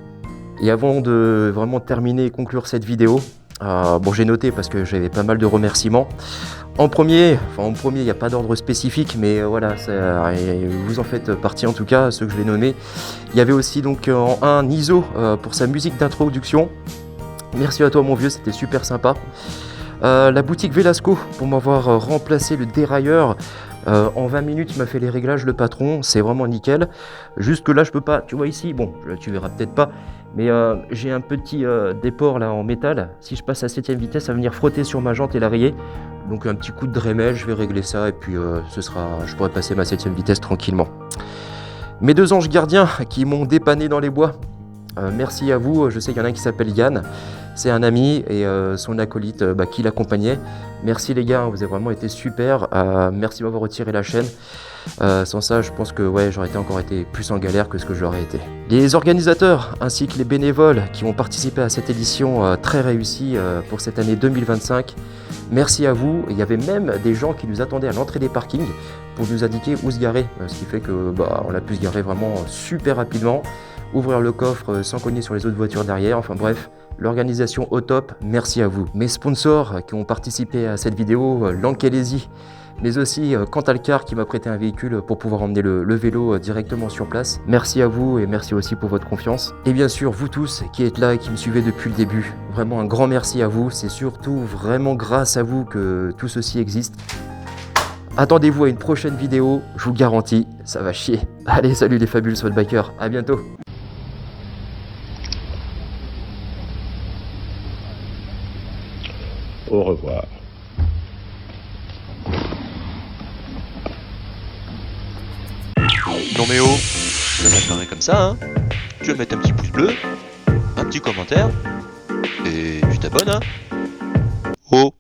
Et avant de vraiment terminer et conclure cette vidéo, bon j'ai noté parce que j'avais pas mal de remerciements. En premier, il n'y a pas d'ordre spécifique, mais voilà, vous en faites partie en tout cas, ceux que je vais nommer. Il y avait aussi donc en un Niso pour sa musique d'introduction. Merci à toi mon vieux, c'était super sympa. La boutique Velasco pour m'avoir remplacé le dérailleur. En 20 minutes, il m'a fait les réglages, le patron, c'est vraiment nickel. Juste que là, je peux pas, tu vois ici, bon, tu verras peut-être pas, mais j'ai un petit déport là en métal. Si je passe à 7ème vitesse, ça va venir frotter sur ma jante et la rayer. Donc un petit coup de Dremel, je vais régler ça et puis je pourrai passer ma 7ème vitesse tranquillement. Mes 2 anges gardiens qui m'ont dépanné dans les bois, merci à vous. Je sais qu'il y en a un qui s'appelle Yann, c'est un ami et son acolyte qui l'accompagnait. Merci les gars, vous avez vraiment été super, merci de m'avoir retiré la chaîne. Sans ça, je pense que j'aurais encore été plus en galère que ce que j'aurais été. Les organisateurs ainsi que les bénévoles qui ont participé à cette édition très réussie pour cette année 2025, merci à vous. Il y avait même des gens qui nous attendaient à l'entrée des parkings pour nous indiquer où se garer, ce qui fait que on a pu se garer vraiment super rapidement, ouvrir le coffre sans cogner sur les autres voitures derrière, enfin bref. L'organisation au top, merci à vous. Mes sponsors qui ont participé à cette vidéo, Lankelesi, mais aussi Cantalcar qui m'a prêté un véhicule pour pouvoir emmener le vélo directement sur place. Merci à vous et merci aussi pour votre confiance. Et bien sûr, vous tous qui êtes là et qui me suivez depuis le début, vraiment un grand merci à vous. C'est surtout vraiment grâce à vous que tout ceci existe. Attendez-vous à une prochaine vidéo, je vous garantis, ça va chier. Allez, salut les fabuleux Swatbikers, à bientôt. Au revoir. Non mais oh, tu vas pas te barrer comme ça, hein. Tu vas mettre un petit pouce bleu, un petit commentaire, et tu t'abonnes, hein. Oh.